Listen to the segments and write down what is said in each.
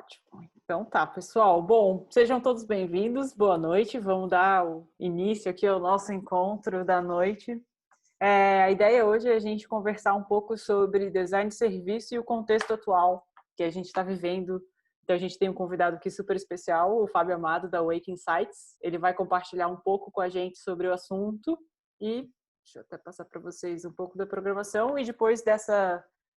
Ótimo. Então tá, pessoal. Bom, sejam todos bem-vindos. Boa noite. Vamos dar o início aqui ao nosso encontro da noite. A ideia hoje é a gente conversar um pouco sobre design de serviço e o contexto atual que a gente está vivendo. Então a gente tem um convidado aqui super especial, o Fábio Amado, da Wake Insights. Ele vai compartilhar um pouco com a gente sobre o assunto e deixa eu até passar para vocês um pouco da programação e depois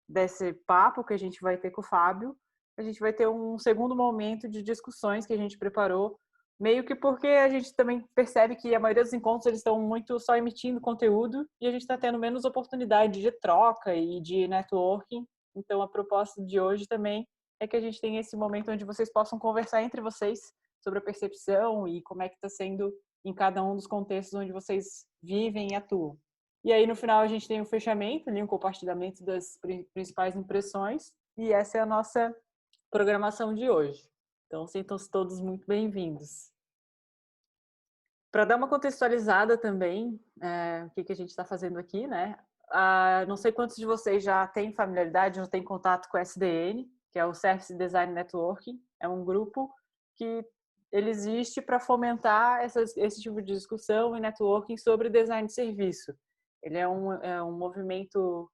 desse papo que a gente vai ter com o Fábio, a gente vai ter um segundo momento de discussões que a gente preparou, meio que porque a gente também percebe que a maioria dos encontros eles estão muito só emitindo conteúdo e a gente está tendo menos oportunidade de troca e de networking. Então, a proposta de hoje também é que a gente tenha esse momento onde vocês possam conversar entre vocês sobre a percepção e como é que está sendo em cada um dos contextos onde vocês vivem e atuam. E aí, no final, a gente tem um fechamento, um compartilhamento das principais impressões e essa é a nossa programação de hoje. Então, sintam-se todos muito bem-vindos. Para dar uma contextualizada também, o que a gente está fazendo aqui, né? Não sei quantos de vocês já têm familiaridade, já têm contato com o SDN, que é o Service Design Networking. É um grupo que ele existe para fomentar esse tipo de discussão e networking sobre design de serviço. Ele é um movimento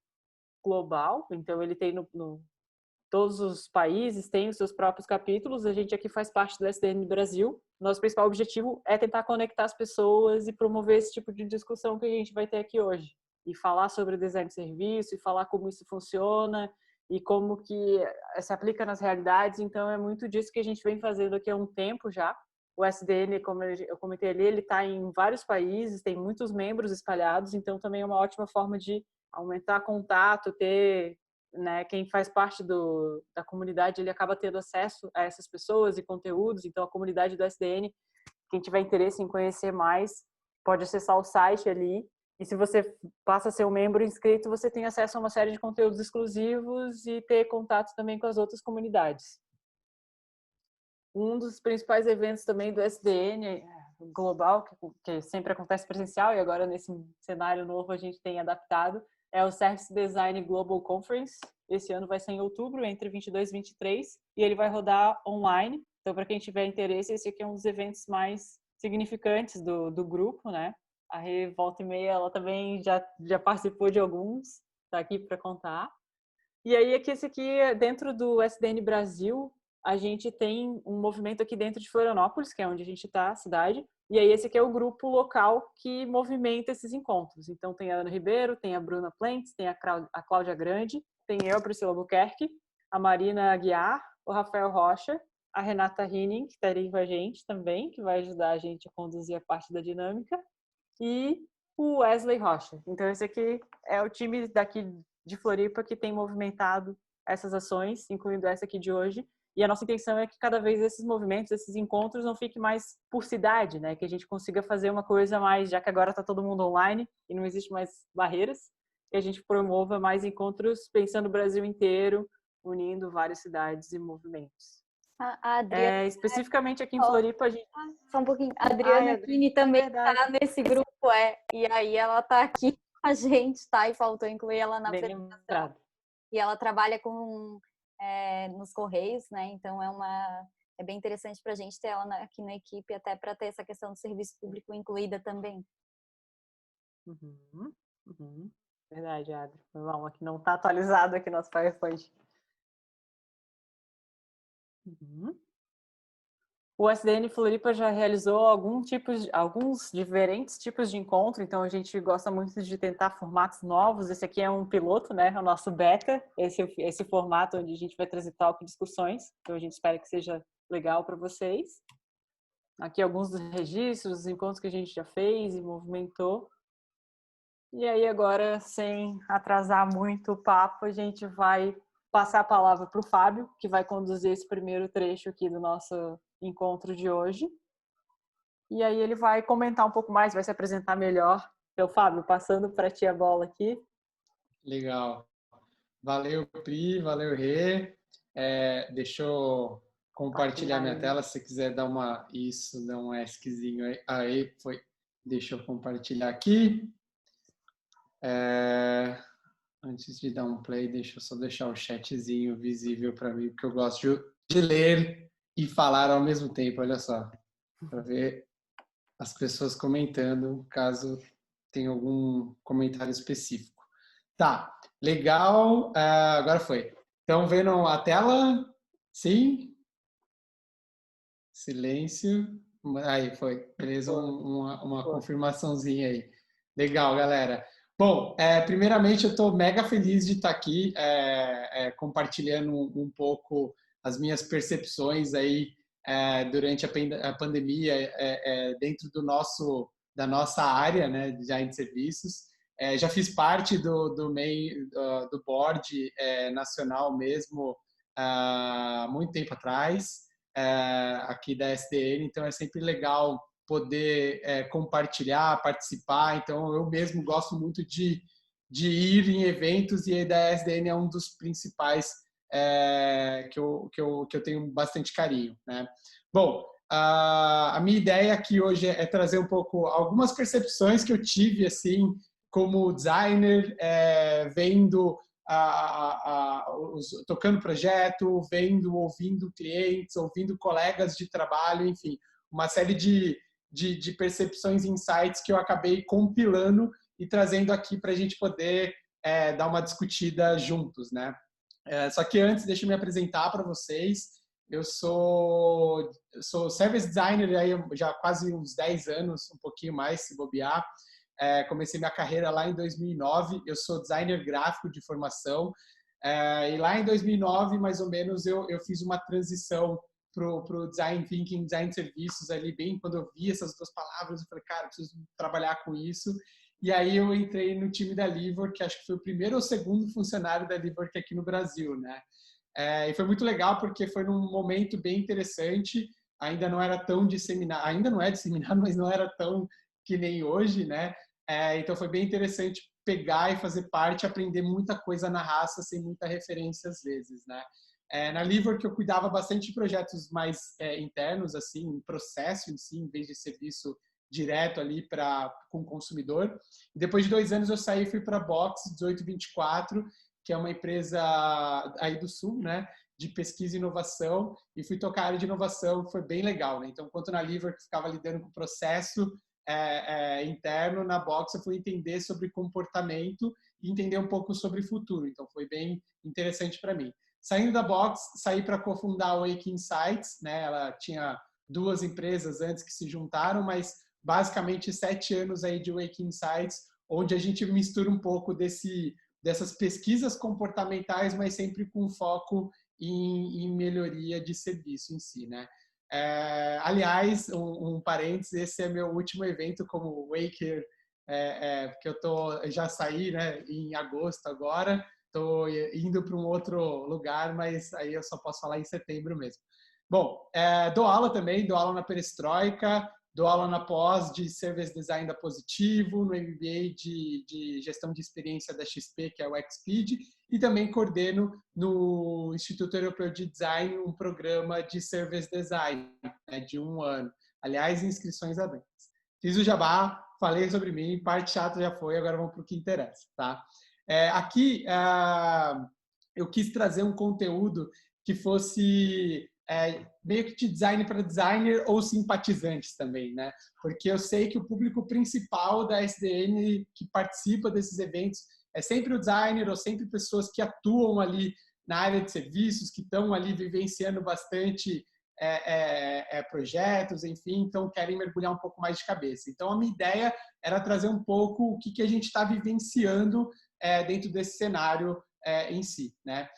global, então ele tem todos os países têm os seus próprios capítulos. A gente aqui faz parte do SDN Brasil. Nosso principal objetivo é tentar conectar as pessoas e promover esse tipo de discussão que a gente vai ter aqui hoje. E falar sobre design de serviço, e falar como isso funciona, e como que se aplica nas realidades. Então, é muito disso que a gente vem fazendo aqui há um tempo já. O SDN, como eu comentei ali, ele está em vários países, tem muitos membros espalhados, então também é uma ótima forma de aumentar contato, ter, né, quem faz parte da comunidade, ele acaba tendo acesso a essas pessoas e conteúdos. Então, a comunidade do SDN, quem tiver interesse em conhecer mais, pode acessar o site ali. E se você passa a ser um membro inscrito, você tem acesso a uma série de conteúdos exclusivos e ter contato também com as outras comunidades. Um dos principais eventos também do SDN global, que sempre acontece presencial e agora nesse cenário novo a gente tem adaptado, é o Service Design Global Conference. Esse ano vai ser em outubro, entre 22 e 23, e ele vai rodar online. Então, para quem tiver interesse, esse aqui é um dos eventos mais significantes do grupo, né? A Rê, volta e meia, ela também já participou de alguns, está aqui para contar. E aí, esse aqui, dentro do SDN Brasil, a gente tem um movimento aqui dentro de Florianópolis, que é onde a gente está, a cidade, e aí esse aqui é o grupo local que movimenta esses encontros. Então tem a Ana Ribeiro, tem a Bruna Plentes, tem a Cláudia Grande, tem eu, a Priscila Albuquerque, a Marina Aguiar, o Rafael Rocha, a Renata Hinning, que está ali com a gente também, que vai ajudar a gente a conduzir a parte da dinâmica, e o Wesley Rocha. Então esse aqui é o time daqui de Floripa que tem movimentado essas ações, incluindo essa aqui de hoje. E a nossa intenção é que cada vez esses movimentos, esses encontros não fiquem mais por cidade, né? Que a gente consiga fazer uma coisa mais, já que agora está todo mundo online e não existe mais barreiras, que a gente promova mais encontros pensando o Brasil inteiro, unindo várias cidades e movimentos. A Adriana, especificamente aqui em Floripa, a gente... Só um pouquinho. A Adriana Kini também está nesse grupo, e aí ela está aqui com a gente, tá? E faltou incluir ela na Bem apresentação. lembrado. E ela trabalha nos Correios, né? Então é bem interessante para a gente ter ela aqui na equipe, até para ter essa questão do serviço público incluída também. Verdade, Adri. Vamos, aqui não está atualizado aqui nosso PowerPoint. O SDN Floripa já realizou alguns diferentes tipos de encontro, então a gente gosta muito de tentar formatos novos. Esse aqui é um piloto, né? O nosso beta, esse formato onde a gente vai trazer talk e discussões. Então a gente espera que seja legal para vocês. Aqui alguns dos registros, dos encontros que a gente já fez e movimentou. E aí agora, sem atrasar muito o papo, a gente vai passar a palavra para o Fábio, que vai conduzir esse primeiro trecho aqui do nosso encontro de hoje. E aí ele vai comentar um pouco mais, vai se apresentar melhor. Então, Fábio, passando para ti a bola aqui. Legal. Valeu, Pri, valeu, Rê. Deixa eu compartilhar minha tela, se você quiser dar dá um ESCzinho aí. Aí, foi. Deixa eu compartilhar aqui. Antes de dar um play, deixa eu só deixar o chatzinho visível para mim, porque eu gosto ler e falar ao mesmo tempo, olha só, para ver as pessoas comentando, caso tenha algum comentário específico. Tá, legal, agora foi. Estão vendo a tela? Sim? Silêncio. Aí, foi. Beleza, uma confirmaçãozinha aí. Legal, galera. Bom, primeiramente eu estou mega feliz de estar aqui compartilhando um pouco as minhas percepções aí durante a pandemia dentro da nossa área, né, de design de serviços. Já fiz parte do board nacional mesmo há muito tempo atrás, aqui da SDN, então é sempre legal poder compartilhar, participar. Então, eu mesmo gosto muito de ir em eventos e a da SDN é um dos principais que eu tenho bastante carinho, né? Bom, a minha ideia aqui hoje é trazer um pouco algumas percepções que eu tive assim como designer, vendo tocando projeto, ouvindo clientes, ouvindo colegas de trabalho, enfim, uma série de percepções e insights que eu acabei compilando e trazendo aqui para a gente poder dar uma discutida juntos, né? Só que antes, deixa eu me apresentar para vocês. Eu sou service designer aí já há quase uns 10 anos, um pouquinho mais, se bobear. Comecei minha carreira lá em 2009. Eu sou designer gráfico de formação. E lá em 2009, mais ou menos, eu fiz uma transição para o design thinking, design de serviços ali, bem quando eu vi essas duas palavras, eu falei, cara, preciso trabalhar com isso. E aí eu entrei no time da Livor, que acho que foi o primeiro ou segundo funcionário da Livor aqui no Brasil, né? E foi muito legal porque foi num momento bem interessante, ainda não era tão disseminado, ainda não é disseminado, mas não era tão que nem hoje, né? Então foi bem interessante pegar e fazer parte, aprender muita coisa na raça, sem muita referência às vezes, né? Na Livor, que eu cuidava bastante de projetos mais internos, assim, processo em si, em vez de serviço direto ali com o consumidor. E depois de 2 anos eu saí e fui para a Box 1824, que é uma empresa aí do Sul, né, de pesquisa e inovação, e fui tocar a área de inovação, que foi bem legal, né? Então, enquanto na Livor, que ficava lidando com o processo interno, na Box eu fui entender sobre comportamento e entender um pouco sobre futuro. Então, foi bem interessante para mim. Saindo da Box, saí para cofundar a Wake Insights, né? Ela tinha 2 empresas antes que se juntaram, mas basicamente 7 anos aí de Wake Insights, onde a gente mistura um pouco dessas pesquisas comportamentais, mas sempre com foco em melhoria de serviço em si, né? Aliás, um parênteses, esse é meu último evento como Waker, porque já saí, né, em agosto agora, estou indo para um outro lugar, mas aí eu só posso falar em setembro mesmo. Bom, dou aula também, dou aula na Perestroika, dou aula na pós de Service Design da Positivo, no MBA de Gestão de Experiência da XP, que é o XPED, e também coordeno no Instituto Europeu de Design um programa de Service Design, né, de 1 ano. Aliás, inscrições abertas. Fiz o jabá, falei sobre mim, parte chata já foi, agora vamos para o que interessa, tá? Aqui, eu quis trazer um conteúdo que fosse meio que de design para designer ou simpatizantes também, né? Porque eu sei que o público principal da SDN que participa desses eventos é sempre o designer ou sempre pessoas que atuam ali na área de serviços, que estão ali vivenciando bastante projetos, enfim, então querem mergulhar um pouco mais de cabeça. Então, a minha ideia era trazer um pouco o que a gente está vivenciando dentro desse cenário em si, né?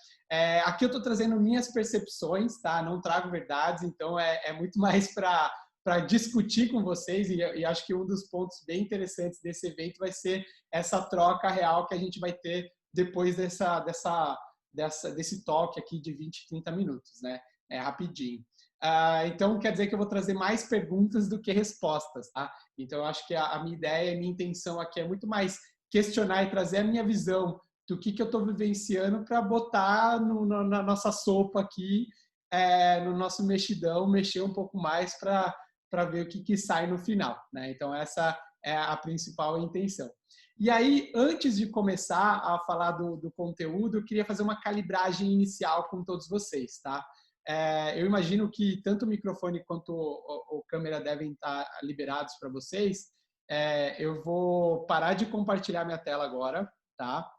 Aqui eu estou trazendo minhas percepções, tá? Não trago verdades, então é muito mais para discutir com vocês e acho que um dos pontos bem interessantes desse evento vai ser essa troca real que a gente vai ter depois desse talk aqui de 20, 30 minutos, né? Rapidinho. Então, quer dizer que eu vou trazer mais perguntas do que respostas, tá? Então, eu acho que a minha ideia, a minha intenção aqui é muito mais questionar e trazer a minha visão do que eu estou vivenciando para botar na nossa sopa aqui, no nosso mexidão, mexer um pouco mais para ver o que sai no final, né? Então, essa é a principal intenção. E aí, antes de começar a falar do conteúdo, eu queria fazer uma calibragem inicial com todos vocês, tá? eu imagino que tanto o microfone quanto o câmera devem estar liberados para vocês. Eu vou parar de compartilhar minha tela agora, tá?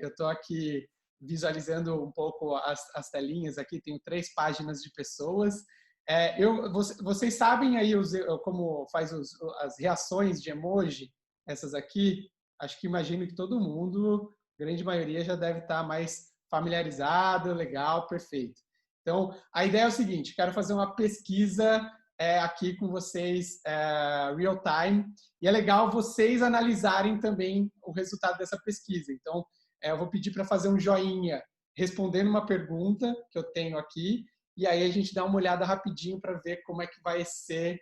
Eu estou aqui visualizando um pouco as telinhas aqui, tenho 3 páginas de pessoas. Vocês sabem aí como faz as reações de emoji, essas aqui? Acho que imagino que todo mundo, grande maioria, já deve estar mais familiarizado, legal, perfeito. Então, a ideia é o seguinte, quero fazer uma pesquisa aqui com vocês, real time, e é legal vocês analisarem também o resultado dessa pesquisa. Então, eu vou pedir para fazer um joinha respondendo uma pergunta que eu tenho aqui, e aí a gente dá uma olhada rapidinho para ver como é que vai ser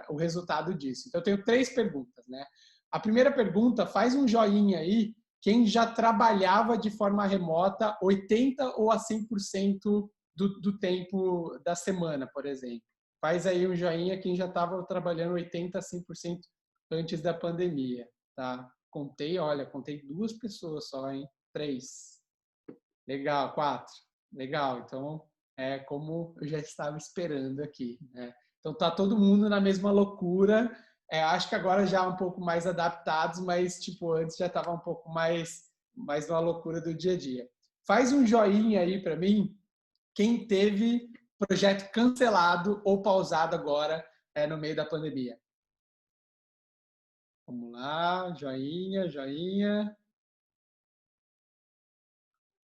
o resultado disso. Então, eu tenho 3 perguntas, né? A primeira pergunta, faz um joinha aí, quem já trabalhava de forma remota 80% ou a 100% do tempo da semana, por exemplo. Faz aí um joinha quem já estava trabalhando 80% a 100% antes da pandemia, tá? Contei 2 pessoas só, hein? 3. Legal, 4. Legal, então é como eu já estava esperando aqui, né? Então tá todo mundo na mesma loucura. Acho que agora já um pouco mais adaptados, mas tipo antes já estava um pouco mais na loucura do dia a dia. Faz um joinha aí para mim quem teve projeto cancelado ou pausado agora no meio da pandemia. Vamos lá, joinha, joinha.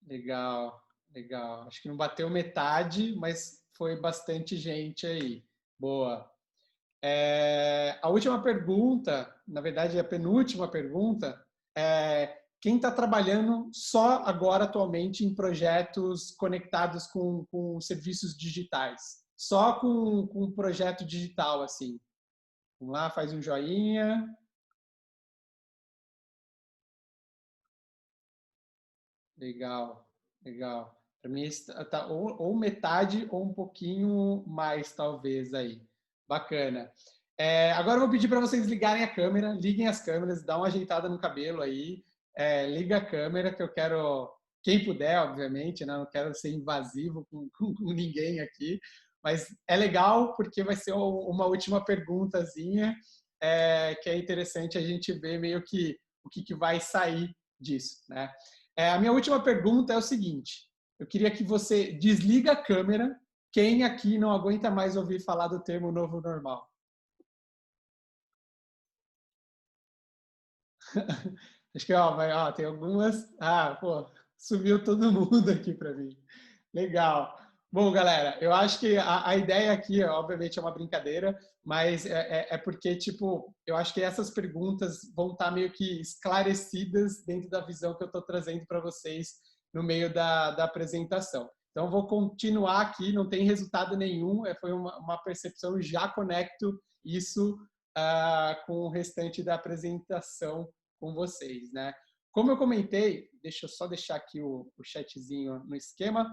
Legal, legal. Acho que não bateu metade, mas foi bastante gente aí. Boa. A última pergunta, na verdade, a penúltima pergunta, quem está trabalhando só agora, atualmente, em projetos conectados com serviços digitais? Só com um projeto digital, assim. Vamos lá, faz um joinha. Legal, legal. Para mim, está ou metade ou um pouquinho mais, talvez, aí. Bacana. Agora eu vou pedir para vocês ligarem a câmera, liguem as câmeras, dá uma ajeitada no cabelo aí, liga a câmera que eu quero, quem puder, obviamente, né? Não quero ser invasivo com ninguém aqui, mas é legal porque vai ser uma última perguntazinha que é interessante a gente ver meio que o que vai sair disso, né? A minha última pergunta é o seguinte, eu queria que você desliga a câmera, quem aqui não aguenta mais ouvir falar do termo novo normal? Acho que tem algumas. Pô, sumiu todo mundo aqui para mim. Legal. Bom, galera, eu acho que a ideia aqui, obviamente, é uma brincadeira, mas é porque, tipo, eu acho que essas perguntas vão estar meio que esclarecidas dentro da visão que eu estou trazendo para vocês no meio da apresentação. Então, vou continuar aqui, não tem resultado nenhum, foi uma percepção, já conecto isso com o restante da apresentação com vocês, né? Como eu comentei, deixa eu só deixar aqui o chatzinho no esquema.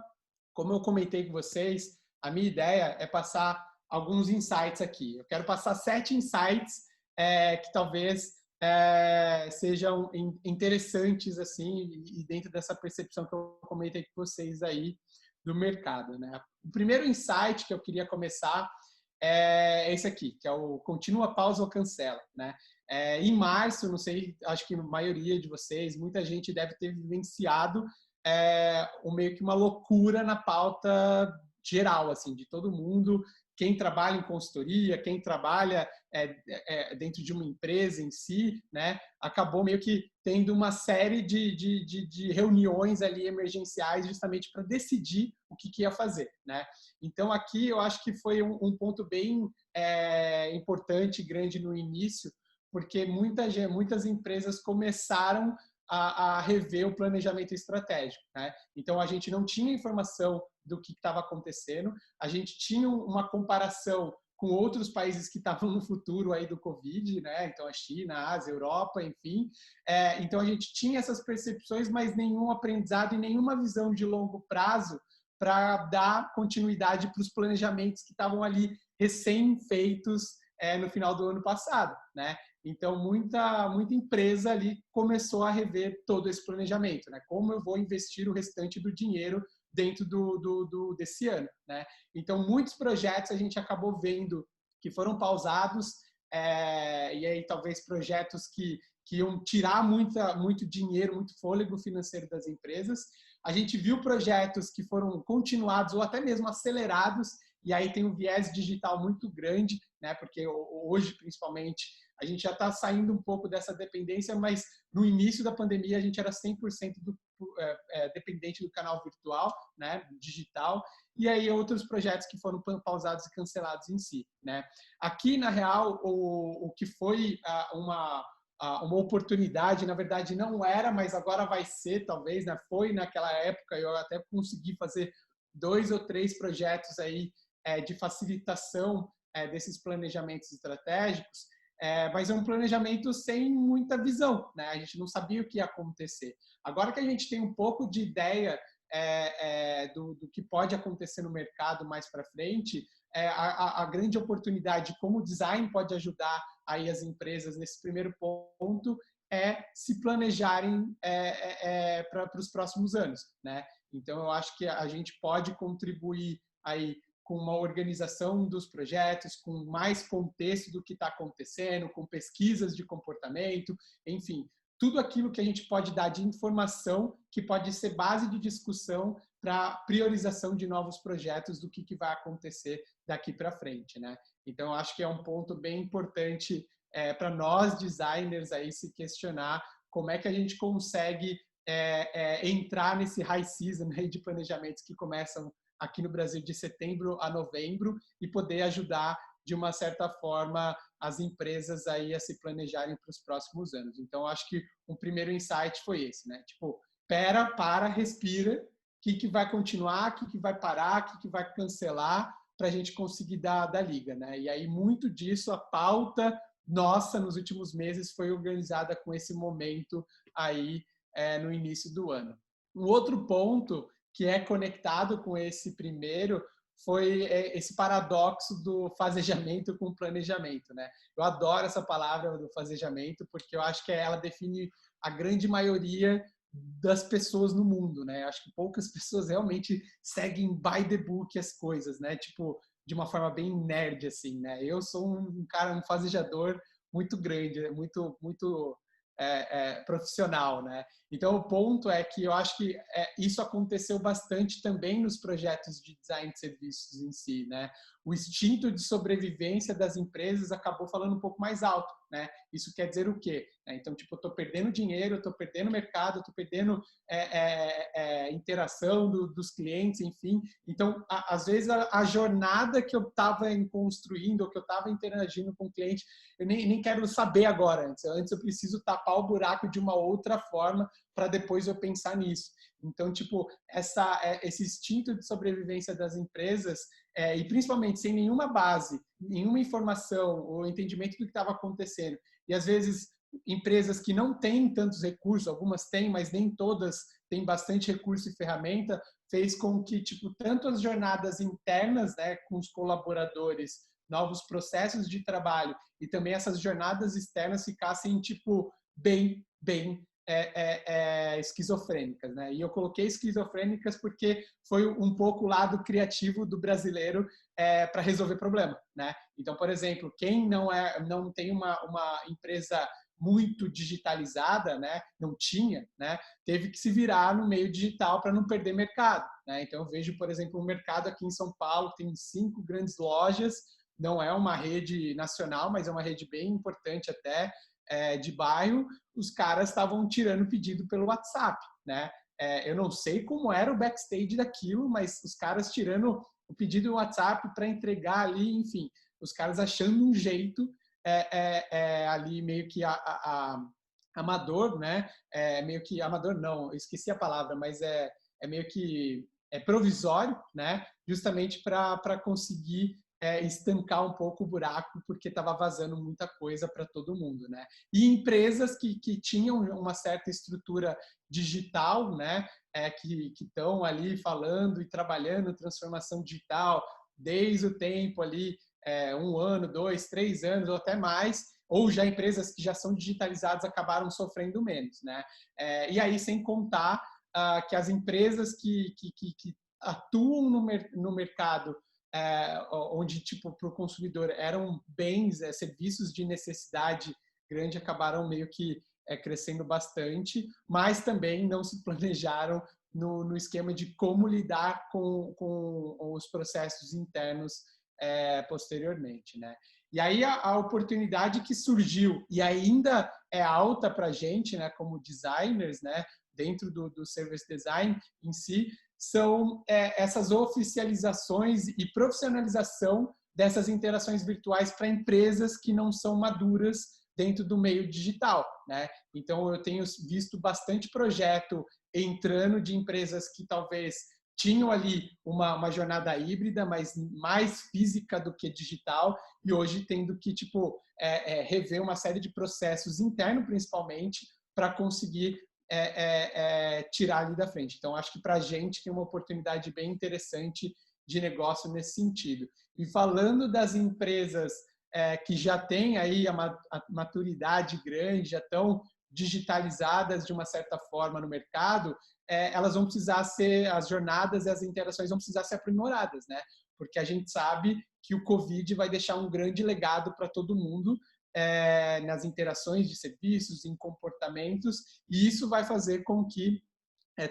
Como eu comentei com vocês, a minha ideia é passar alguns insights aqui. Eu quero passar 7 insights que talvez sejam interessantes assim e dentro dessa percepção que eu comentei com vocês aí do mercado, né? O primeiro insight que eu queria começar é esse aqui, que é o continua, pausa ou cancela, né? Em março, não sei, acho que a maioria de vocês, muita gente deve ter vivenciado meio que uma loucura na pauta geral, assim, de todo mundo, quem trabalha em consultoria, quem trabalha dentro de uma empresa em si, né, acabou meio que tendo uma série de reuniões ali emergenciais justamente para decidir o que ia fazer, né? Então aqui eu acho que foi um ponto bem importante, grande no início, porque muitas empresas começaram a rever o planejamento estratégico, né? Então a gente não tinha informação do que estava acontecendo, a gente tinha uma comparação com outros países que estavam no futuro aí do Covid, né? Então a China, a Ásia, a Europa, enfim. Então a gente tinha essas percepções, mas nenhum aprendizado e nenhuma visão de longo prazo para dar continuidade para os planejamentos que estavam ali recém-feitos no final do ano passado, né? Então, muita empresa ali começou a rever todo esse planejamento, né? Como eu vou investir o restante do dinheiro dentro desse ano, né? Então, muitos projetos a gente acabou vendo que foram pausados, e aí talvez projetos que iam tirar muito dinheiro, muito fôlego financeiro das empresas. A gente viu projetos que foram continuados ou até mesmo acelerados, e aí tem um viés digital muito grande, né? Porque hoje, principalmente, a gente já está saindo um pouco dessa dependência, mas no início da pandemia a gente era 100% dependente do canal virtual, né? Digital, e aí outros projetos que foram pausados e cancelados em si, né? Aqui, na real, o que foi uma oportunidade, na verdade não era, mas agora vai ser, talvez, né? Foi naquela época, eu até consegui fazer 2 ou 3 projetos aí de facilitação desses planejamentos estratégicos, mas é um planejamento sem muita visão, né? A gente não sabia o que ia acontecer. Agora que a gente tem um pouco de ideia do que pode acontecer no mercado mais para frente, a grande oportunidade como o design pode ajudar aí as empresas nesse primeiro ponto é se planejarem para os próximos anos, né? Então, eu acho que a gente pode contribuir aí com uma organização dos projetos, com mais contexto do que está acontecendo, com pesquisas de comportamento, enfim, tudo aquilo que a gente pode dar de informação que pode ser base de discussão para priorização de novos projetos do que vai acontecer daqui para frente, né? Então, eu acho que é um ponto bem importante para nós designers aí se questionar como é que a gente consegue entrar nesse high season aí de planejamentos que começam aqui no Brasil de setembro a novembro e poder ajudar de uma certa forma as empresas aí a se planejarem para os próximos anos. Então, acho que um primeiro insight foi esse, né? Tipo, para, respira, o que vai continuar, o que vai parar, o que vai cancelar, para a gente conseguir dar liga, né? E aí, muito disso, a pauta nossa nos últimos meses foi organizada com esse momento aí no início do ano. Um outro ponto que é conectado com esse primeiro foi esse paradoxo do fazejamento com planejamento, né? Eu adoro essa palavra do fazejamento porque eu acho que ela define a grande maioria das pessoas no mundo, né? Eu acho que poucas pessoas realmente seguem by the book as coisas, né? Tipo, de uma forma bem nerd, assim, né? Eu sou um fazejador muito grande, muito profissional, né? Então, o ponto é que eu acho que isso aconteceu bastante também nos projetos de design de serviços em si, né? O instinto de sobrevivência das empresas acabou falando um pouco mais alto, né? Isso quer dizer o quê? Então, tipo, eu estou perdendo dinheiro, eu estou perdendo mercado, eu estou perdendo interação dos clientes, enfim. Então, às vezes, a jornada que eu estava construindo, ou que eu estava interagindo com o cliente, eu nem quero saber agora. Antes eu preciso tapar o buraco de uma outra forma para depois eu pensar nisso. Então, tipo, esse instinto de sobrevivência das empresas, e principalmente sem nenhuma base, nenhuma informação ou entendimento do que estava acontecendo, e às vezes empresas que não têm tantos recursos, algumas têm, mas nem todas têm bastante recurso e ferramenta, fez com que, tipo, tanto as jornadas internas, né, com os colaboradores, novos processos de trabalho, e também essas jornadas externas ficassem, tipo, bem esquizofrênicas, né? E eu coloquei esquizofrênicas porque foi um pouco o lado criativo do brasileiro para resolver problema, né? Então, por exemplo, quem não tem uma empresa muito digitalizada, né? Não tinha, né? Teve que se virar no meio digital para não perder mercado, né? Então, eu vejo, por exemplo, o mercado aqui em São Paulo tem 5 grandes lojas, não é uma rede nacional, mas é uma rede bem importante até, de bairro. Os caras estavam tirando pedido pelo WhatsApp, né? Eu não sei como era o backstage daquilo, mas os caras tirando o pedido no WhatsApp para entregar ali, enfim, os caras achando um jeito ali meio que amador, né? Meio que amador não, eu esqueci a palavra, mas é meio que provisório, né? Justamente para conseguir estancar um pouco o buraco, porque estava vazando muita coisa para todo mundo, né? E empresas que tinham uma certa estrutura digital, né? Que estão ali falando e trabalhando transformação digital desde o tempo ali, 1 ano, 2, 3 anos ou até mais, ou já empresas que já são digitalizadas acabaram sofrendo menos, né? E aí, sem contar que as empresas que atuam no mercado onde, tipo, para o consumidor eram bens, serviços de necessidade grande, acabaram meio que crescendo bastante, mas também não se planejaram no esquema de como lidar com os processos internos posteriormente, né? E aí a oportunidade que surgiu e ainda é alta para a gente, né, como designers, né, dentro do service design em si, são essas oficializações e profissionalização dessas interações virtuais para empresas que não são maduras dentro do meio digital, né? Então, eu tenho visto bastante projeto entrando de empresas que talvez tinham ali uma jornada híbrida, mas mais física do que digital, e hoje tendo que, tipo, rever uma série de processos internos, principalmente, para conseguir tirar ali da frente. Então, acho que para a gente tem uma oportunidade bem interessante de negócio nesse sentido. E falando das empresas que já têm aí a maturidade grande, já estão digitalizadas de uma certa forma no mercado, elas vão precisar as jornadas e as interações vão precisar ser aprimoradas, né? Porque a gente sabe que o Covid vai deixar um grande legado para todo mundo nas interações de serviços, em comportamentos, e isso vai fazer com que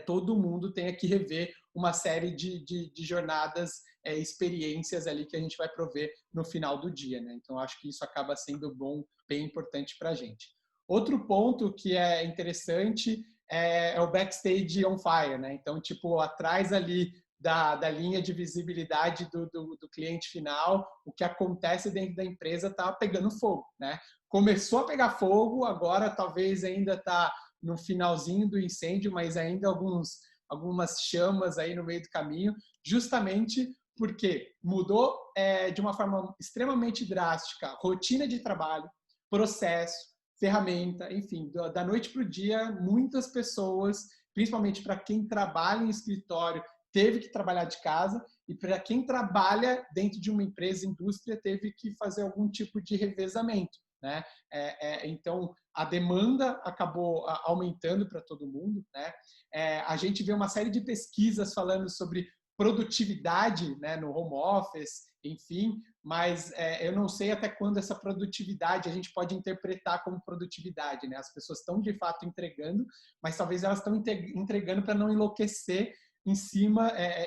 todo mundo tenha que rever uma série de jornadas, experiências ali que a gente vai prover no final do dia, né? Então, acho que isso acaba sendo bem importante para a gente. Outro ponto que é interessante é o backstage on fire, né? Então, tipo, atrás ali da linha de visibilidade do cliente final, o que acontece dentro da empresa está pegando fogo, né? Começou a pegar fogo, agora talvez ainda está no finalzinho do incêndio, mas ainda algumas chamas aí no meio do caminho, justamente porque mudou de uma forma extremamente drástica rotina de trabalho, processo, ferramenta, enfim, da noite para o dia, muitas pessoas, principalmente para quem trabalha em escritório, teve que trabalhar de casa, e para quem trabalha dentro de uma empresa, indústria, teve que fazer algum tipo de revezamento, né? Então, a demanda acabou aumentando para todo mundo, né? A gente vê uma série de pesquisas falando sobre produtividade, né, no home office, enfim, mas eu não sei até quando essa produtividade a gente pode interpretar como produtividade, né? As pessoas estão de fato entregando, mas talvez elas estão entregando para não enlouquecer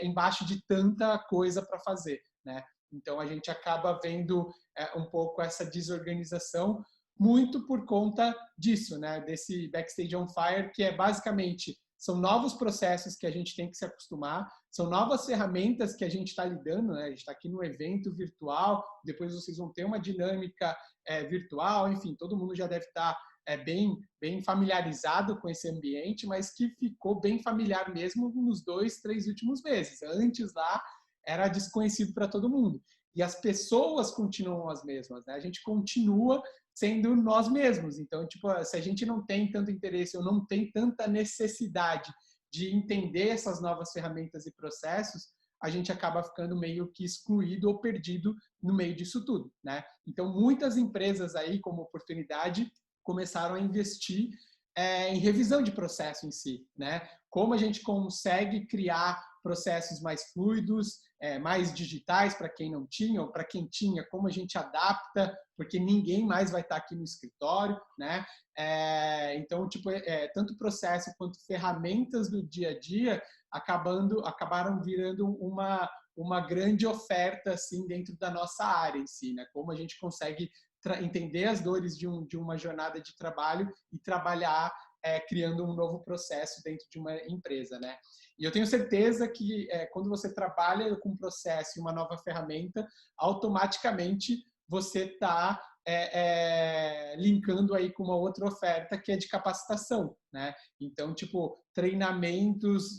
embaixo de tanta coisa para fazer, né? Então a gente acaba vendo um pouco essa desorganização muito por conta disso, né? Desse backstage on fire, que basicamente são novos processos que a gente tem que se acostumar, são novas ferramentas que a gente está lidando, né? A gente está aqui no evento virtual, depois vocês vão ter uma dinâmica virtual, enfim, todo mundo já deve estar bem familiarizado com esse ambiente, mas que ficou bem familiar mesmo nos 2, 3 últimos meses. Antes lá era desconhecido para todo mundo. E as pessoas continuam as mesmas, né? A gente continua sendo nós mesmos. Então, tipo, se a gente não tem tanto interesse ou não tem tanta necessidade de entender essas novas ferramentas e processos, a gente acaba ficando meio que excluído ou perdido no meio disso tudo, né? Então, muitas empresas aí, como oportunidade, começaram a investir em revisão de processo em si, né? Como a gente consegue criar processos mais fluidos, mais digitais para quem não tinha, ou para quem tinha, como a gente adapta, porque ninguém mais vai estar aqui no escritório, né? Então, tipo, tanto processo quanto ferramentas do dia a dia acabaram virando uma grande oferta assim dentro da nossa área em si, né? Como a gente consegue entender as dores de uma jornada de trabalho e trabalhar criando um novo processo dentro de uma empresa, né? E eu tenho certeza que quando você trabalha com um processo e uma nova ferramenta, automaticamente você está linkando aí com uma outra oferta que é de capacitação, né? Então, tipo, treinamentos,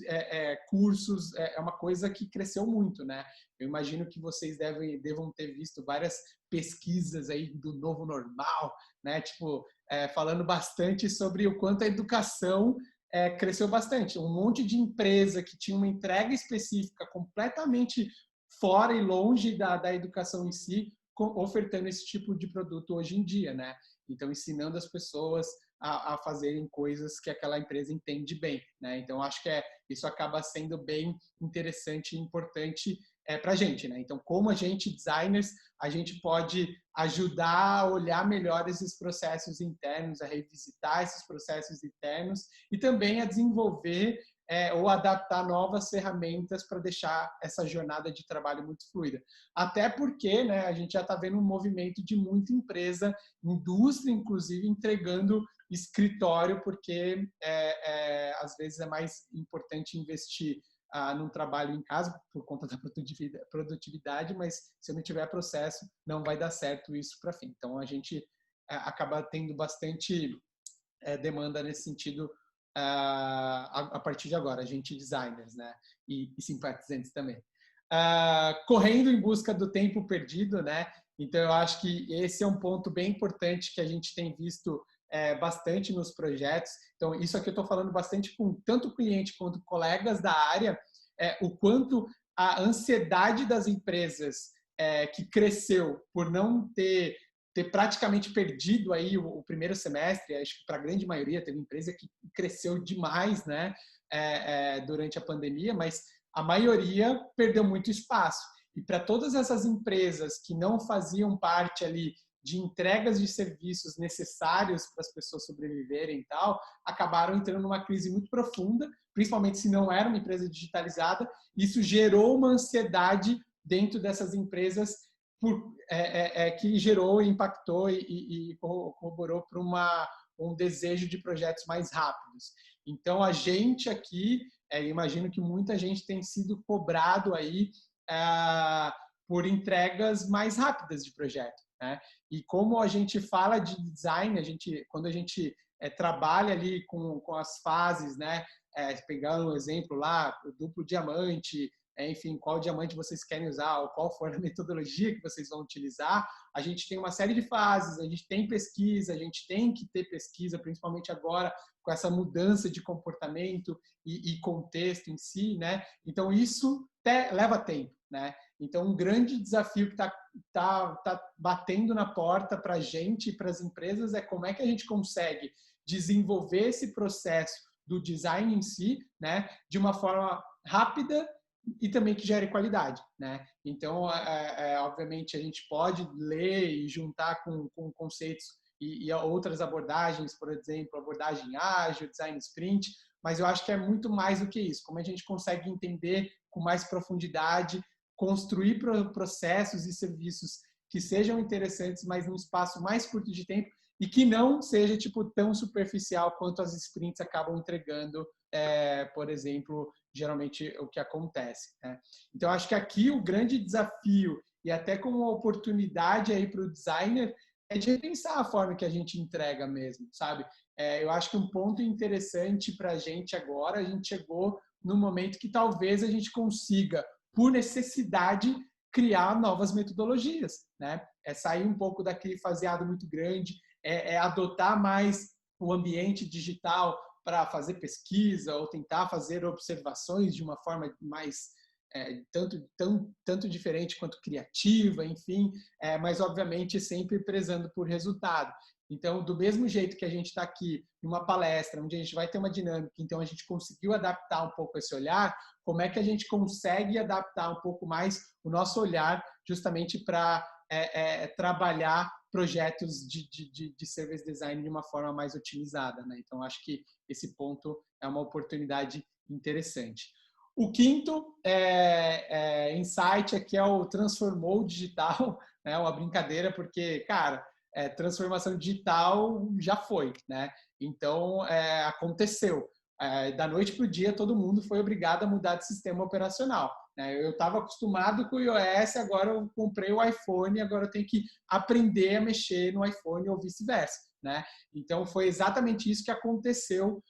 cursos, é uma coisa que cresceu muito, né? Eu imagino que vocês devam ter visto várias pesquisas aí do novo normal, né? Tipo, falando bastante sobre o quanto a educação cresceu bastante. Um monte de empresa que tinha uma entrega específica completamente fora e longe da educação em si, ofertando esse tipo de produto hoje em dia, né? Então, ensinando as pessoas a fazerem coisas que aquela empresa entende bem, né? Então, acho que isso acaba sendo bem interessante e importante para a gente, né? Então, como a gente, designers, a gente pode ajudar a olhar melhor esses processos internos, a revisitar esses processos internos e também a desenvolver ou adaptar novas ferramentas para deixar essa jornada de trabalho muito fluida. Até porque, né, a gente já está vendo um movimento de muita empresa, indústria, inclusive, entregando escritório, porque às vezes é mais importante investir num trabalho em casa por conta da produtividade, mas se eu não tiver processo, não vai dar certo isso para fim. Então, a gente acaba tendo bastante demanda nesse sentido a partir de agora, a gente designers, né? E simpatizantes também. Correndo em busca do tempo perdido, né? Então, eu acho que esse é um ponto bem importante que a gente tem visto bastante nos projetos. Então, isso aqui eu estou falando bastante com tanto cliente quanto colegas da área, o quanto a ansiedade das empresas que cresceu por não ter praticamente perdido aí o primeiro semestre, acho que para a grande maioria teve empresa que cresceu demais, né, durante a pandemia, mas a maioria perdeu muito espaço. E para todas essas empresas que não faziam parte ali de entregas de serviços necessários para as pessoas sobreviverem e tal, acabaram entrando numa crise muito profunda, principalmente se não era uma empresa digitalizada. Isso gerou uma ansiedade dentro dessas empresas que gerou, impactou e corroborou para um desejo de projetos mais rápidos. Então, a gente aqui, imagino que muita gente tem sido cobrado aí por entregas mais rápidas de projeto, né? E como a gente fala de design, quando a gente trabalha ali com as fases, né? Pegando um exemplo lá, o duplo diamante, enfim, qual diamante vocês querem usar, ou qual for a metodologia que vocês vão utilizar, a gente tem uma série de fases, a gente tem pesquisa, a gente tem que ter pesquisa, principalmente agora com essa mudança de comportamento e contexto em si, né? Então, isso leva tempo, né? Então, um grande desafio que tá batendo na porta para a gente e para as empresas é como é que a gente consegue desenvolver esse processo do design em si, né, de uma forma rápida e também que gere qualidade, né? Então, obviamente, a gente pode ler e juntar com conceitos e outras abordagens, por exemplo, abordagem ágil, design sprint, mas eu acho que é muito mais do que isso. Como a gente consegue entender com mais profundidade, construir processos e serviços que sejam interessantes, mas num espaço mais curto de tempo e que não seja tão superficial quanto as sprints acabam entregando, por exemplo, geralmente o que acontece, né? Então, acho que aqui o grande desafio e até como uma oportunidade aí para o designer é de repensar a forma que a gente entrega mesmo, sabe? Eu acho que um ponto interessante para a gente agora, a gente chegou no momento que talvez a gente consiga, por necessidade, criar novas metodologias, né? Sair um pouco daquele faseado muito grande, adotar mais o ambiente digital para fazer pesquisa ou tentar fazer observações de uma forma mais tanto diferente quanto criativa, enfim, mas obviamente sempre prezando por resultado. Então, do mesmo jeito que a gente está aqui em uma palestra, onde a gente vai ter uma dinâmica, então a gente conseguiu adaptar um pouco esse olhar, como é que a gente consegue adaptar um pouco mais o nosso olhar justamente para trabalhar projetos de service design de uma forma mais otimizada, né? Então, acho que esse ponto é uma oportunidade interessante. O quinto insight aqui é o transformou o digital, né? Uma brincadeira, porque, cara, transformação digital já foi, né? Então, aconteceu. Da noite para o dia, todo mundo foi obrigado a mudar de sistema operacional. Eu estava acostumado com o iOS, agora eu comprei o iPhone, agora eu tenho que aprender a mexer no iPhone ou vice-versa, né? Então, foi exatamente isso que aconteceu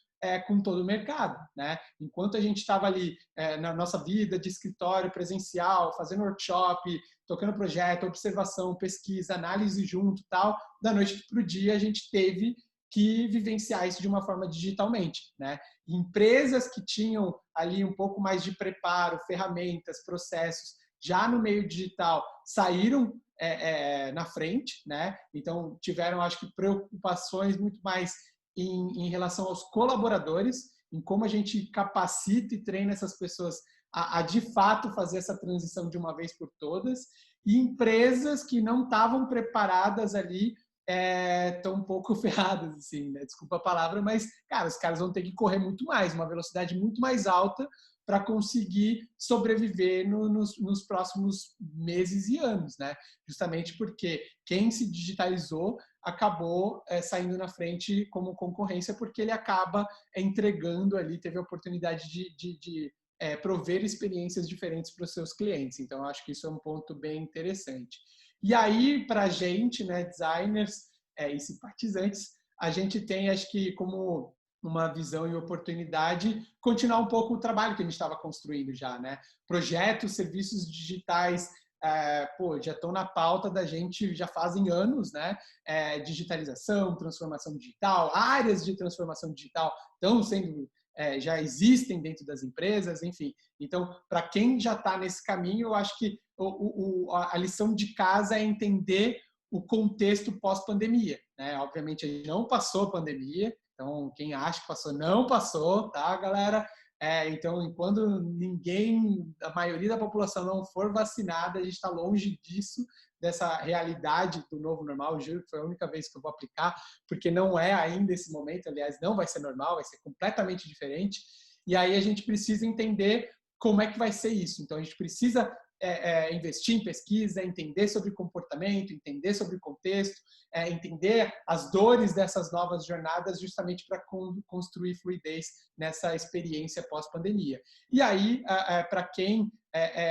com todo o mercado, né? Enquanto a gente estava ali na nossa vida de escritório presencial, fazendo workshop, tocando projeto, observação, pesquisa, análise junto, tal, da noite para o dia a gente teve que vivenciar isso de uma forma digitalmente, né? Empresas que tinham ali um pouco mais de preparo, ferramentas, processos, já no meio digital, saíram na frente, né? Então, tiveram, acho que, preocupações muito mais em relação aos colaboradores, em como a gente capacita e treina essas pessoas a de fato fazer essa transição de uma vez por todas, e empresas que não estavam preparadas ali estão um pouco ferradas, assim, né? Desculpa a palavra, mas, cara, os caras vão ter que correr muito mais, uma velocidade muito mais alta para conseguir sobreviver nos próximos meses e anos, né? Justamente porque quem se digitalizou acabou saindo na frente como concorrência, porque ele acaba entregando ali, teve a oportunidade de prover experiências diferentes para os seus clientes. Então, eu acho que isso é um ponto bem interessante. E aí, para a gente, né, designers e simpatizantes, a gente tem, acho que, como uma visão e oportunidade, continuar um pouco o trabalho que a gente estava construindo já, né? Projetos, serviços digitais, já estão na pauta da gente já fazem anos, né? Digitalização, transformação digital, áreas de transformação digital estão sendo já existem dentro das empresas, enfim. Então, para quem já está nesse caminho, eu acho que a lição de casa é entender o contexto pós-pandemia, né? Obviamente, a gente não passou a pandemia, então quem acha que passou, não passou, tá, galera? Então, enquanto a maioria da população não for vacinada, a gente está longe disso, dessa realidade do novo normal. Eu juro que foi a única vez que eu vou aplicar, porque não é ainda esse momento, aliás, não vai ser normal, vai ser completamente diferente. E aí a gente precisa entender como é que vai ser isso. Então, a gente precisa investir em pesquisa, entender sobre comportamento, entender sobre contexto, entender as dores dessas novas jornadas, justamente para construir fluidez nessa experiência pós-pandemia. E aí, para quem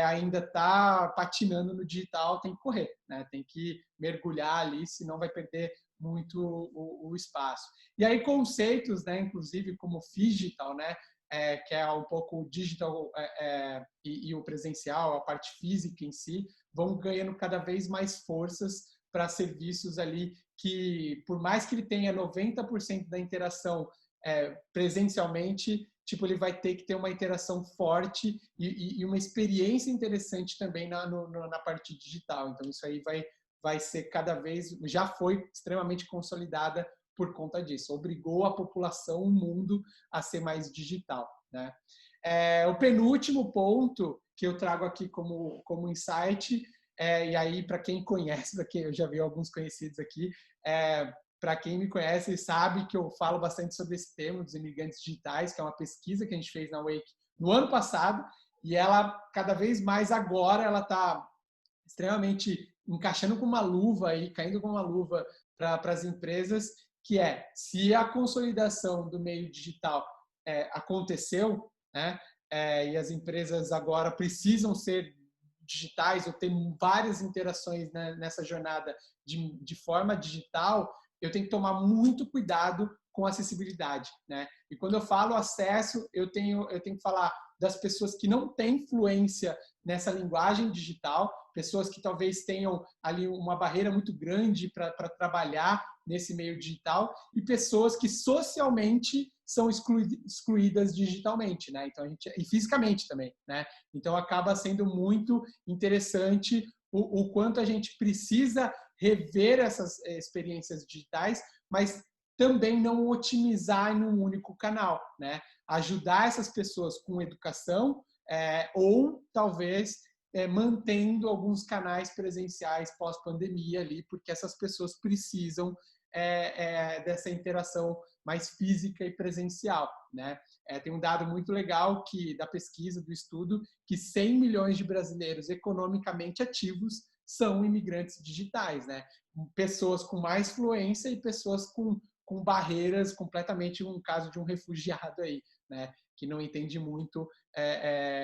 ainda está patinando no digital, tem que correr, né? Tem que mergulhar ali, senão vai perder muito o espaço. E aí, conceitos, né, inclusive como digital, né? Que é um pouco o digital e o presencial, a parte física em si, vão ganhando cada vez mais forças para serviços ali que, por mais que ele tenha 90% da interação presencialmente, tipo, ele vai ter que ter uma interação forte e uma experiência interessante também na parte digital. Então, isso aí vai ser cada vez, já foi extremamente consolidada por conta disso. Obrigou a população, o mundo, a ser mais digital, né? O penúltimo ponto que eu trago aqui como insight, e aí para quem conhece, para quem eu já vi alguns conhecidos aqui, para quem me conhece sabe que eu falo bastante sobre esse tema dos imigrantes digitais, que é uma pesquisa que a gente fez na Wake no ano passado, e ela cada vez mais agora ela está extremamente encaixando com uma luva aí, caindo com uma luva para as empresas, que se a consolidação do meio digital aconteceu, né, e as empresas agora precisam ser digitais ou ter várias interações, né, nessa jornada de forma digital, eu tenho que tomar muito cuidado com a acessibilidade, né? E quando eu falo acesso, eu tenho que falar das pessoas que não têm fluência nessa linguagem digital, pessoas que talvez tenham ali uma barreira muito grande para trabalhar nesse meio digital, e pessoas que socialmente são excluídas digitalmente, né? Então e fisicamente também, né? Então acaba sendo muito interessante o quanto a gente precisa rever essas experiências digitais, mas também não otimizar em um único canal, né? Ajudar essas pessoas com educação ou talvez mantendo alguns canais presenciais pós-pandemia ali, porque essas pessoas precisam dessa interação mais física e presencial, né? Tem um dado muito legal da pesquisa, do estudo, que 100 milhões de brasileiros economicamente ativos são imigrantes digitais, né? Pessoas com mais fluência e pessoas com barreiras completamente, um caso de um refugiado aí, né? Que não entende muito,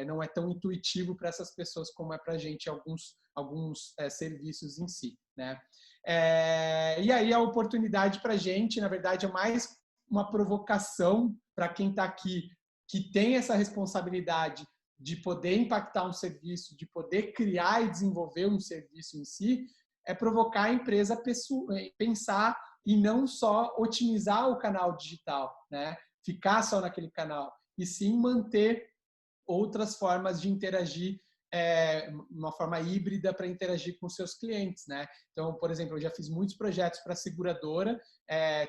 não é tão intuitivo para essas pessoas como é para a gente alguns serviços em si, né? E aí a oportunidade para a gente, na verdade, é mais uma provocação para quem está aqui, que tem essa responsabilidade de poder impactar um serviço, de poder criar e desenvolver um serviço em si, é provocar a empresa a pensar e não só otimizar o canal digital, né? Ficar só naquele canal, e sim manter outras formas de interagir uma forma híbrida para interagir com seus clientes, né? Então, por exemplo, eu já fiz muitos projetos para a seguradora,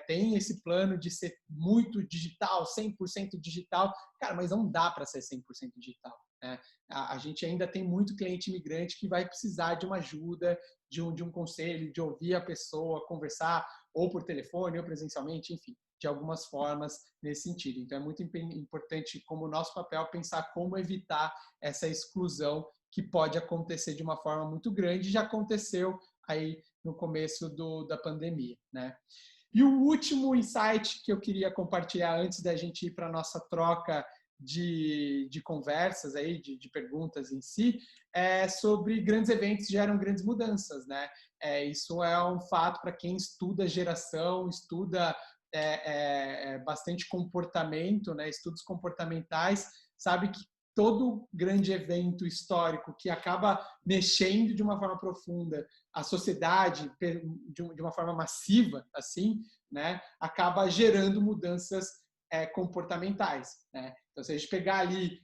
tem esse plano de ser muito digital, 100% digital, cara, mas não dá para ser 100% digital, né? A gente ainda tem muito cliente imigrante que vai precisar de uma ajuda, de um conselho, de ouvir a pessoa, conversar ou por telefone ou presencialmente, enfim, de algumas formas nesse sentido. Então, é muito importante, como nosso papel, pensar como evitar essa exclusão que pode acontecer de uma forma muito grande, já aconteceu aí no começo da pandemia, né? E o último insight que eu queria compartilhar antes da gente ir para a nossa troca de conversas aí, de perguntas em si, é sobre grandes eventos que geram grandes mudanças, né? Isso é um fato para quem estuda geração, estuda bastante comportamento, né? Estudos comportamentais, sabe que todo grande evento histórico que acaba mexendo de uma forma profunda a sociedade de uma forma massiva, assim, né? Acaba gerando mudanças comportamentais, né? Então, se a gente pegar ali,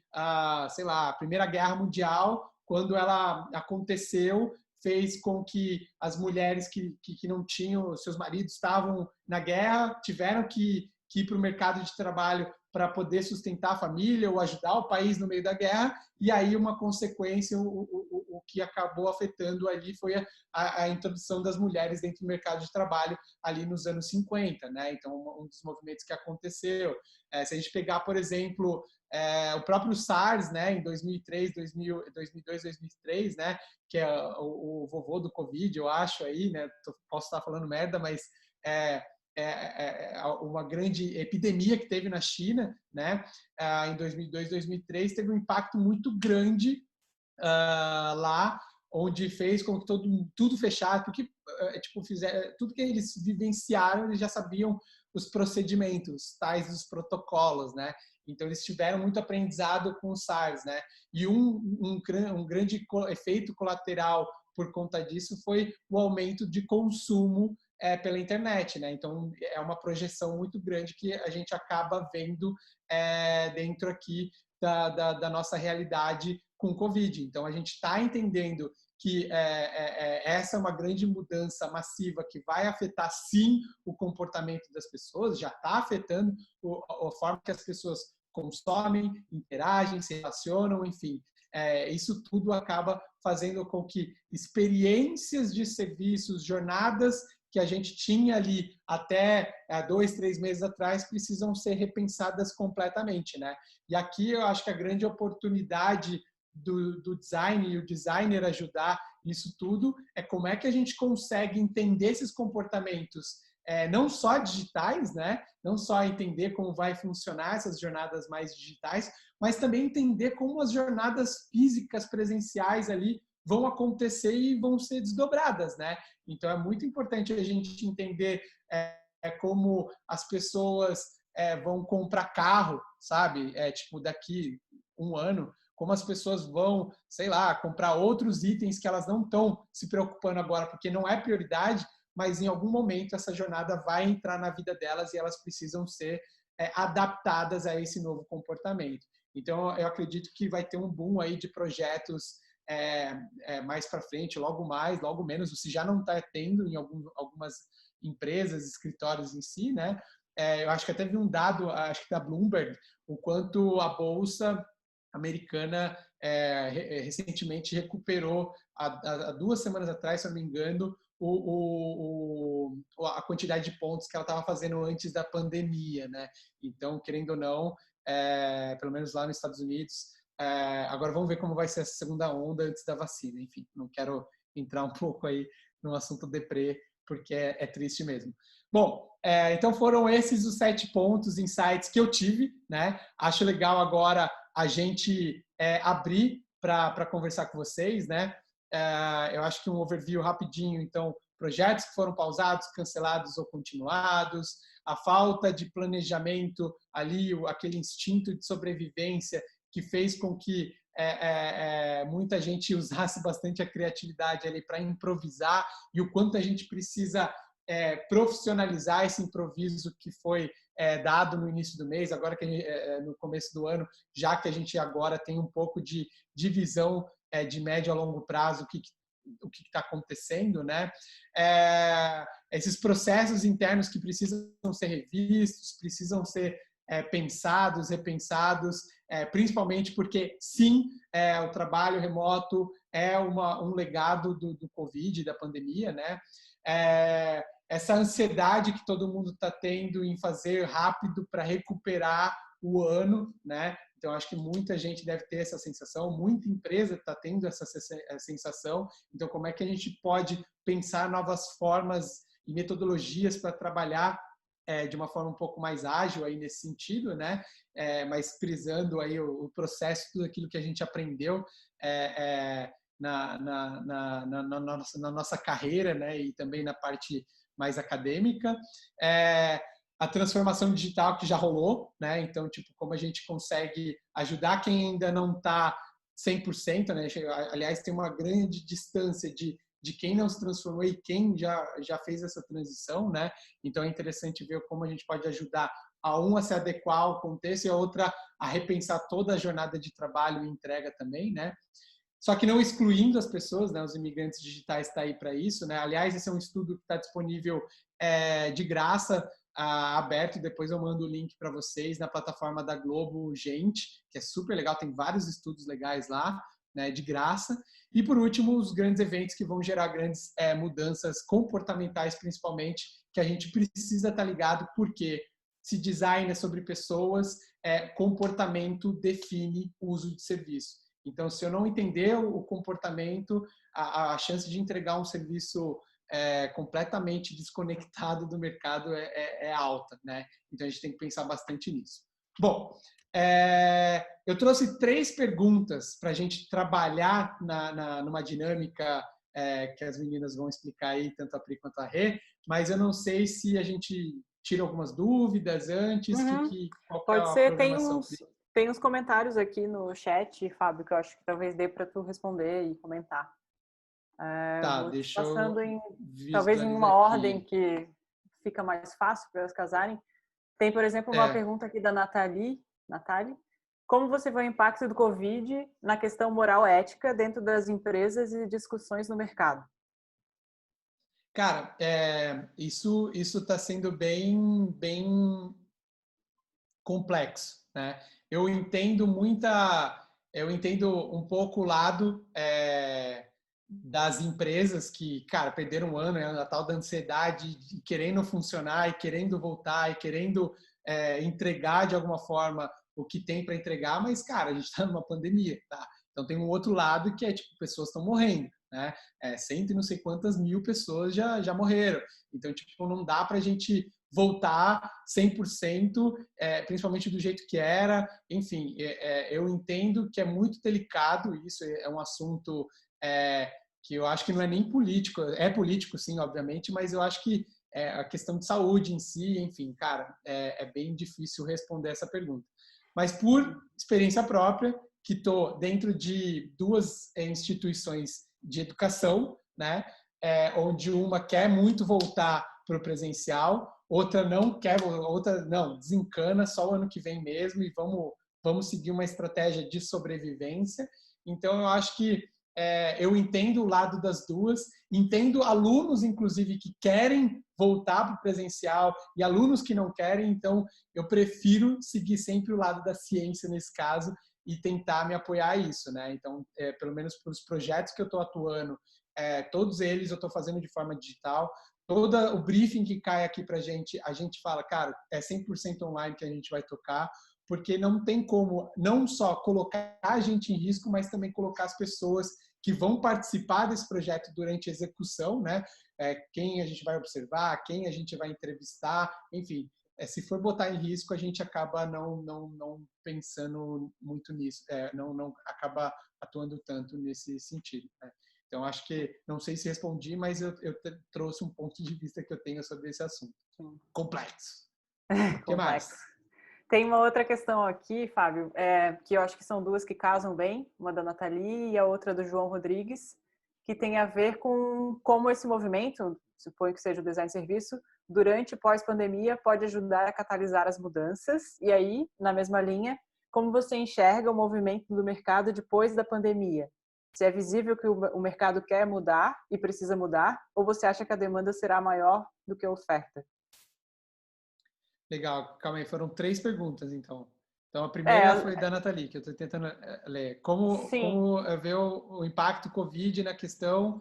sei lá, a Primeira Guerra Mundial, quando ela aconteceu, fez com que as mulheres que não tinham, seus maridos estavam na guerra, tiveram que ir para o mercado de trabalho para poder sustentar a família ou ajudar o país no meio da guerra, e aí uma consequência, o que acabou afetando ali foi a introdução das mulheres dentro do mercado de trabalho ali nos anos 50, né? Então, um dos movimentos que aconteceu. Se a gente pegar, por exemplo, o próprio SARS, né, em 2003, 2002, 2003, né, que é o vovô do Covid, eu acho aí, né, posso estar falando merda, mas uma grande epidemia que teve na China, né, em 2002, 2003, teve um impacto muito grande lá, onde fez com que tudo fechasse, porque tudo que eles vivenciaram, eles já sabiam os procedimentos, tais dos protocolos, né? Então, eles tiveram muito aprendizado com o SARS, né? E um grande efeito colateral por conta disso foi o aumento de consumo pela internet, né? Então, é uma projeção muito grande que a gente acaba vendo dentro aqui da nossa realidade com o Covid. Então, a gente está entendendo que essa é uma grande mudança massiva que vai afetar, sim, o comportamento das pessoas, já está afetando a forma que as pessoas consomem, interagem, se relacionam, enfim. Isso tudo acaba fazendo com que experiências de serviços, jornadas que a gente tinha ali até 2, 3 meses atrás precisam ser repensadas completamente, né? E aqui eu acho que a grande oportunidade do design e o designer ajudar isso tudo é como é que a gente consegue entender esses comportamentos não só digitais, né? Não só entender como vai funcionar essas jornadas mais digitais, mas também entender como as jornadas físicas presenciais ali vão acontecer e vão ser desdobradas, né? Então é muito importante a gente entender como as pessoas vão comprar carro, sabe? Tipo, daqui um ano, como as pessoas vão, sei lá, comprar outros itens que elas não estão se preocupando agora, porque não é prioridade, mas em algum momento essa jornada vai entrar na vida delas e elas precisam ser adaptadas a esse novo comportamento. Então, eu acredito que vai ter um boom aí de projetos mais para frente, logo menos, se já não está tendo em algumas empresas, escritórios em si, né? Eu acho que até vi um dado, acho que da Bloomberg, o quanto a bolsa americana recentemente recuperou, há 2 semanas atrás, se eu não me engano, a quantidade de pontos que ela estava fazendo antes da pandemia, né? Então, querendo ou não, pelo menos lá nos Estados Unidos, agora vamos ver como vai ser essa segunda onda antes da vacina. Enfim, não quero entrar um pouco aí no assunto deprê, porque é triste mesmo. Bom, então foram esses os 7 pontos, insights que eu tive, né? Acho legal agora a gente abrir para conversar com vocês, né? Eu acho que um overview rapidinho, então, projetos que foram pausados, cancelados ou continuados, a falta de planejamento ali, aquele instinto de sobrevivência que fez com que muita gente usasse bastante a criatividade ali para improvisar e o quanto a gente precisa profissionalizar esse improviso que foi dado no início do mês, agora que no começo do ano, já que a gente agora tem um pouco de divisão de médio a longo prazo o que está acontecendo, né? Esses processos internos que precisam ser revistos, precisam ser pensados, repensados, principalmente porque, sim, o trabalho remoto é um legado do Covid, da pandemia, né? Essa ansiedade que todo mundo está tendo em fazer rápido para recuperar o ano, né? Então, acho que muita gente deve ter essa sensação, muita empresa está tendo essa sensação. Então, como é que a gente pode pensar novas formas e metodologias para trabalhar de uma forma um pouco mais ágil aí nesse sentido, né? Mas frisando aí o processo, tudo aquilo que a gente aprendeu na nossa carreira, né? E também na parte mais acadêmica. A transformação digital que já rolou, né? Então, tipo, como a gente consegue ajudar quem ainda não está 100%, né? Aliás, tem uma grande distância de quem não se transformou e quem já fez essa transição, né? Então, é interessante ver como a gente pode ajudar a se adequar ao contexto e a outra a repensar toda a jornada de trabalho e entrega também, né? Só que não excluindo as pessoas, né? Os imigrantes digitais está aí para isso, né? Aliás, esse é um estudo que está disponível de graça, aberto, depois eu mando o link para vocês na plataforma da Globo Gente, que é super legal, tem vários estudos legais lá, né, de graça. E por último, os grandes eventos que vão gerar grandes mudanças comportamentais, principalmente, que a gente precisa estar ligado, porque se design é sobre pessoas, comportamento define o uso de serviço. Então, se eu não entender o comportamento, a chance de entregar um serviço completamente desconectado do mercado é alta, né? Então a gente tem que pensar bastante nisso. Bom, eu trouxe 3 perguntas para a gente trabalhar numa dinâmica que as meninas vão explicar aí, tanto a Pri quanto a Rê, mas eu não sei se a gente tira algumas dúvidas antes, qual que é Pode a ser, programação. tem uns comentários aqui no chat, Fábio, que eu acho que talvez dê para tu responder e comentar. Tá, Vou te deixa passando eu talvez em visualizar uma ordem aqui. que fica mais fácil para elas casarem. Tem, por exemplo, uma pergunta aqui da Nathalie. Como você vê o impacto do Covid na questão moral ética dentro das empresas e discussões no mercado? Cara, isso está sendo bem complexo, né? Eu entendo um pouco o lado das empresas que, cara, perderam um ano, a tal da ansiedade, de querendo funcionar e querendo voltar e querendo entregar de alguma forma o que tem para entregar, mas, cara, a gente está numa pandemia, tá? Então tem um outro lado que é, tipo, pessoas estão morrendo, né? Cento e não sei quantas mil pessoas já morreram. Então, tipo, não dá para a gente voltar 100%, principalmente do jeito que era. Enfim, eu entendo que é muito delicado isso, é um assunto que eu acho que não é nem político, é político sim, obviamente, mas eu acho que a questão de saúde em si, enfim, cara, é bem difícil responder essa pergunta. Mas por experiência própria, que estou dentro de 2 instituições de educação, né, onde uma quer muito voltar para o presencial, outra não quer, outra não, desencana só o ano que vem mesmo e vamos seguir uma estratégia de sobrevivência. Então, eu acho que eu entendo o lado das duas, entendo alunos, inclusive, que querem voltar para o presencial e alunos que não querem, então eu prefiro seguir sempre o lado da ciência nesse caso e tentar me apoiar a isso, né? Então, pelo menos para os projetos que eu estou atuando, todos eles eu estou fazendo de forma digital. Todo o briefing que cai aqui para a gente fala, cara, é 100% online que a gente vai tocar, porque não tem como não só colocar a gente em risco, mas também colocar as pessoas que vão participar desse projeto durante a execução, né? Quem a gente vai observar, quem a gente vai entrevistar, enfim. Se for botar em risco, a gente acaba não pensando muito nisso, não acaba atuando tanto nesse sentido, né? Então, acho que, não sei se respondi, mas eu trouxe um ponto de vista que eu tenho sobre esse assunto. Complexo. O que mais? Tem uma outra questão aqui, Fábio, que eu acho que são 2 que casam bem, uma da Nathalie e a outra do João Rodrigues, que tem a ver com como esse movimento, suponho que seja o design de serviço, durante e pós-pandemia pode ajudar a catalisar as mudanças. E aí, na mesma linha, como você enxerga o movimento do mercado depois da pandemia? Se é visível que o mercado quer mudar e precisa mudar, ou você acha que a demanda será maior do que a oferta? Legal, calma aí, foram 3 perguntas, então. Então, a primeira É, foi da Nathalie, que eu estou tentando ler. Como sim. ver o impacto Covid na questão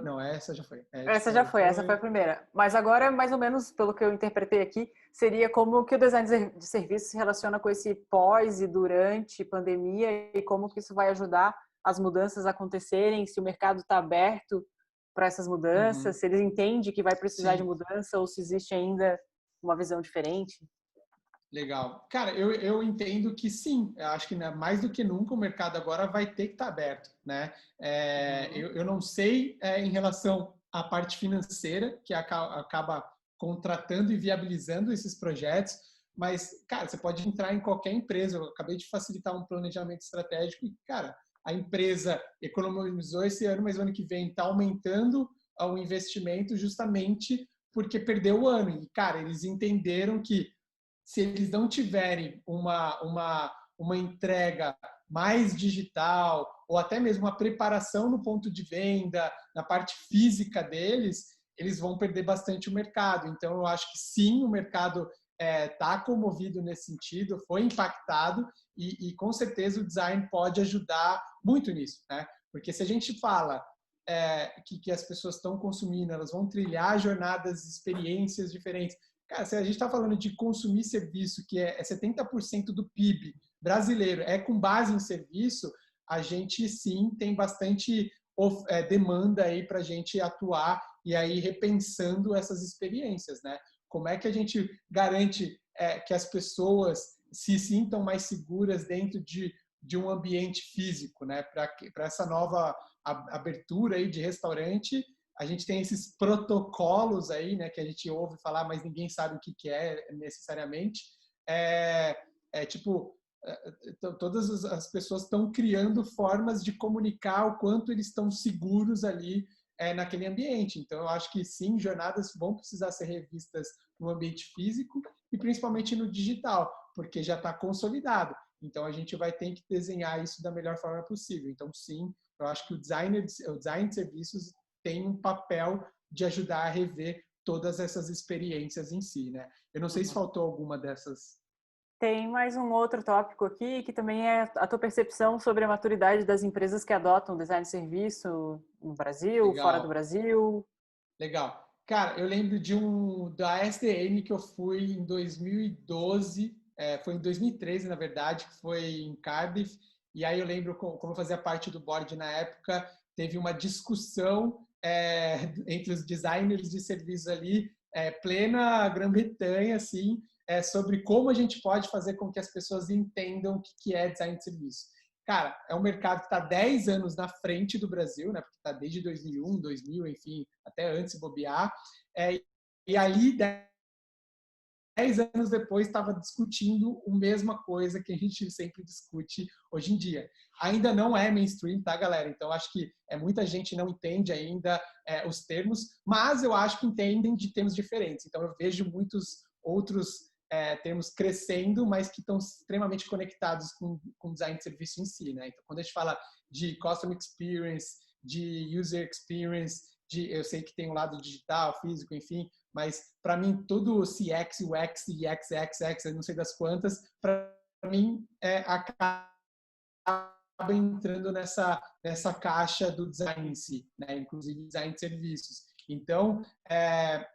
Não, essa já foi. Essa foi a primeira. Mas agora, mais ou menos, pelo que eu interpretei aqui, seria como que o design de serviços se relaciona com esse pós e durante pandemia e como que isso vai ajudar as mudanças a acontecerem, se o mercado está aberto para essas mudanças, Uhum. se eles entendem que vai precisar de Sim, mudança ou se existe ainda uma visão diferente. legal. Cara, eu entendo que sim. Eu acho que mais do que nunca o mercado agora vai ter que estar aberto, né? Uhum. Eu não sei em relação à parte financeira, que acaba contratando e viabilizando esses projetos, mas, cara, você pode entrar em qualquer empresa. Eu acabei de facilitar um planejamento estratégico e, cara, a empresa economizou esse ano, mas o ano que vem está aumentando o investimento justamente porque perdeu o ano. E, cara, eles entenderam que se eles não tiverem uma entrega mais digital, ou até mesmo uma preparação no ponto de venda, na parte física deles, eles vão perder bastante o mercado. Então, eu acho que sim, o mercado está comovido nesse sentido, foi impactado, e com certeza o design pode ajudar muito nisso, né? Porque se a gente fala que as pessoas estão consumindo, elas vão trilhar jornadas, experiências diferentes. Cara, se a gente está falando de consumir serviço, que é 70% do PIB brasileiro, é com base em serviço, a gente sim tem bastante demanda aí para a gente atuar e aí repensando essas experiências, né? Como é que a gente garante que as pessoas se sintam mais seguras dentro de um ambiente físico, né? Para essa nova abertura aí de restaurante, a gente tem esses protocolos aí, né, que a gente ouve falar, mas ninguém sabe o que é necessariamente. Tipo, todas as pessoas estão criando formas de comunicar o quanto eles estão seguros ali naquele ambiente. Então, eu acho que sim, jornadas vão precisar ser revistas no ambiente físico e principalmente no digital, porque já está consolidado. Então, a gente vai ter que desenhar isso da melhor forma possível. Então, sim, eu acho que o design de serviços tem um papel de ajudar a rever todas essas experiências em si, né? Eu não sei se Uhum. faltou alguma dessas. Tem mais um outro tópico aqui, que também é a tua percepção sobre a maturidade das empresas que adotam design de serviço no Brasil, fora do Legal, Brasil. legal. Cara, eu lembro da SDM que eu fui em 2012, foi em 2013, na verdade, que foi em Cardiff, e aí eu lembro, como eu fazia parte do board na época, teve uma discussão entre os designers de serviços ali, plena Grã-Bretanha, assim, sobre como a gente pode fazer com que as pessoas entendam o que é design de serviço. Cara, é um mercado que está 10 anos na frente do Brasil, né? Porque está desde 2001, 2000, enfim, até antes de bobear. E ali, 10 anos depois, estava discutindo a mesma coisa que a gente sempre discute hoje em dia. Ainda não é mainstream, tá, galera? Então, acho que muita gente não entende ainda os termos, mas eu acho que entendem de termos diferentes. Então, eu vejo muitos outros termos crescendo, mas que estão extremamente conectados com design de serviço em si, né? Então, quando a gente fala de customer experience, de user experience, eu sei que tem um lado digital, físico, enfim, mas para mim tudo CX, UX e XXX, eu não sei das quantas, para mim acaba entrando nessa caixa do design em si, né? Inclusive design de serviços. Então,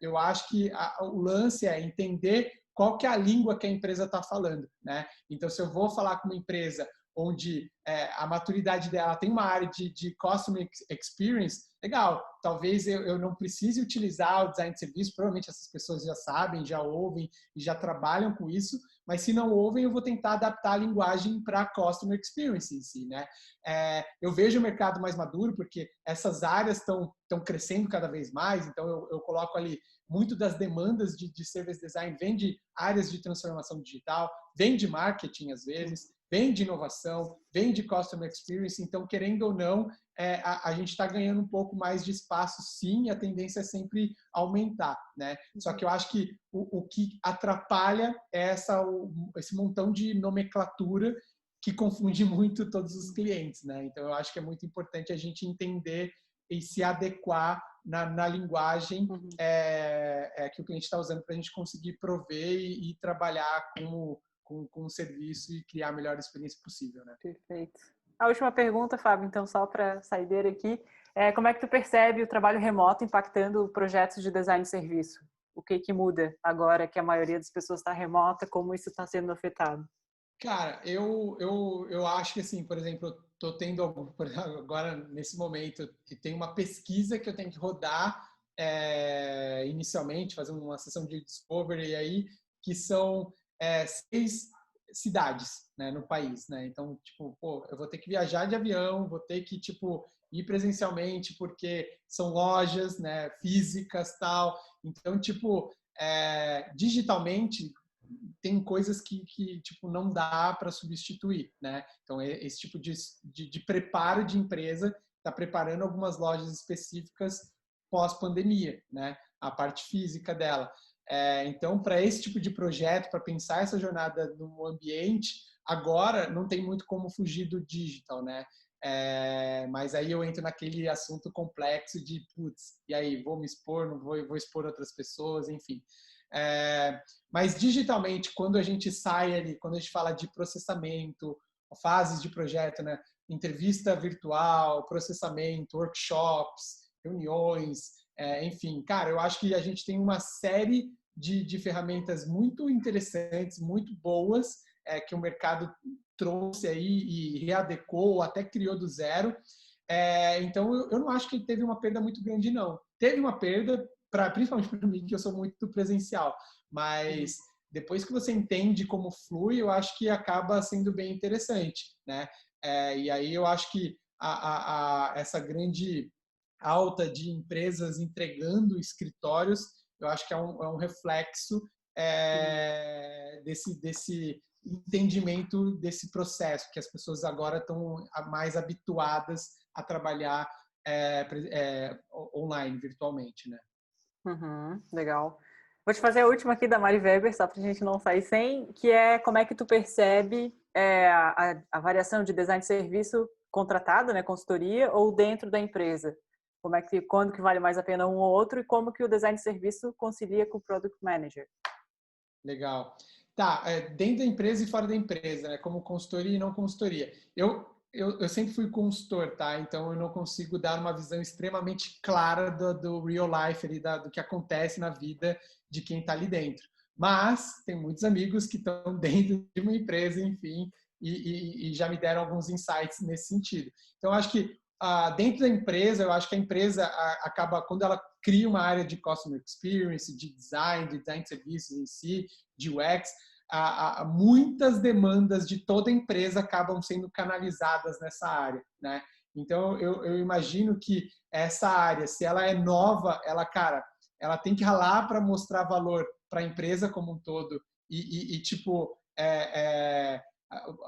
eu acho que o lance é entender qual que é a língua que a empresa está falando, né? Então, se eu vou falar com uma empresa onde a maturidade dela tem uma área de customer experience, legal, talvez eu não precise utilizar o design de serviço, provavelmente essas pessoas já sabem, já ouvem e já trabalham com isso, mas se não ouvem, eu vou tentar adaptar a linguagem para a customer experience em si, né? Eu vejo o mercado mais maduro porque essas áreas estão crescendo cada vez mais, então eu coloco ali muito das demandas de service design vem de áreas de transformação digital, vem de marketing às vezes, vem de inovação, vem de customer experience, então querendo ou não, a gente está ganhando um pouco mais de espaço sim, e a tendência é sempre aumentar, né? Só que eu acho que o que atrapalha é esse montão de nomenclatura que confunde muito todos os clientes, né? Então, eu acho que é muito importante a gente entender e se adequar na linguagem que o cliente está usando para a gente conseguir prover e trabalhar com o serviço e criar a melhor experiência possível, né? Perfeito. A última pergunta, Fábio, então, só para saideira aqui, como é que tu percebe o trabalho remoto impactando projetos de design de serviço? O que muda agora que a maioria das pessoas está remota, como isso está sendo afetado? Cara, eu acho que, assim, por exemplo, eu estou tendo agora, nesse momento, que tem uma pesquisa que eu tenho que rodar inicialmente, fazer uma sessão de discovery aí, que são 6 cidades, né, no país, né? Então, tipo, pô, eu vou ter que viajar de avião, vou ter que, tipo, ir presencialmente, porque são lojas, né, físicas, tal. Então, tipo, digitalmente tem coisas que tipo, não dá para substituir, né? Então, esse tipo de preparo de empresa está preparando algumas lojas específicas pós-pandemia, né? A parte física dela. Então, para esse tipo de projeto, para pensar essa jornada no ambiente, agora não tem muito como fugir do digital, né? Mas aí eu entro naquele assunto complexo de, putz, e aí, vou me expor, não vou expor outras pessoas, enfim. Mas digitalmente, quando a gente sai ali, quando a gente fala de processamento, fases de projeto, né? Entrevista virtual, processamento, workshops, reuniões, enfim, cara, eu acho que a gente tem uma série de ferramentas muito interessantes, muito boas, que o mercado trouxe aí e readecou, ou até criou do zero. Então, eu não acho que teve uma perda muito grande, não. Teve uma perda, principalmente para mim, que eu sou muito do presencial, mas depois que você entende como flui, eu acho que acaba sendo bem interessante, né? E aí eu acho que essa grande alta de empresas entregando escritórios, eu acho que é um reflexo desse entendimento desse processo, que as pessoas agora estão mais habituadas a trabalhar online, virtualmente, né? Legal. Vou te fazer a última aqui da Mari Weber, só para a gente não sair sem, que é como é que tu percebe a variação de design de serviço contratado, né, consultoria, ou dentro da empresa? Quando que vale mais a pena um ou outro e como que o design de serviço concilia com o Product Manager? Legal. Tá, dentro da empresa e fora da empresa, né, como consultoria e não consultoria. Eu sempre fui consultor, tá? Então eu não consigo dar uma visão extremamente clara do real life, ali, do que acontece na vida de quem está ali dentro. Mas tem muitos amigos que estão dentro de uma empresa, enfim, e já me deram alguns insights nesse sentido. Então eu acho que dentro da empresa, eu acho que a empresa acaba, quando ela cria uma área de customer experience, de design de serviços em si, de UX, muitas demandas de toda a empresa acabam sendo canalizadas nessa área, né? Então, eu imagino que essa área, se ela é nova, ela tem que ralar para mostrar valor para a empresa como um todo tipo,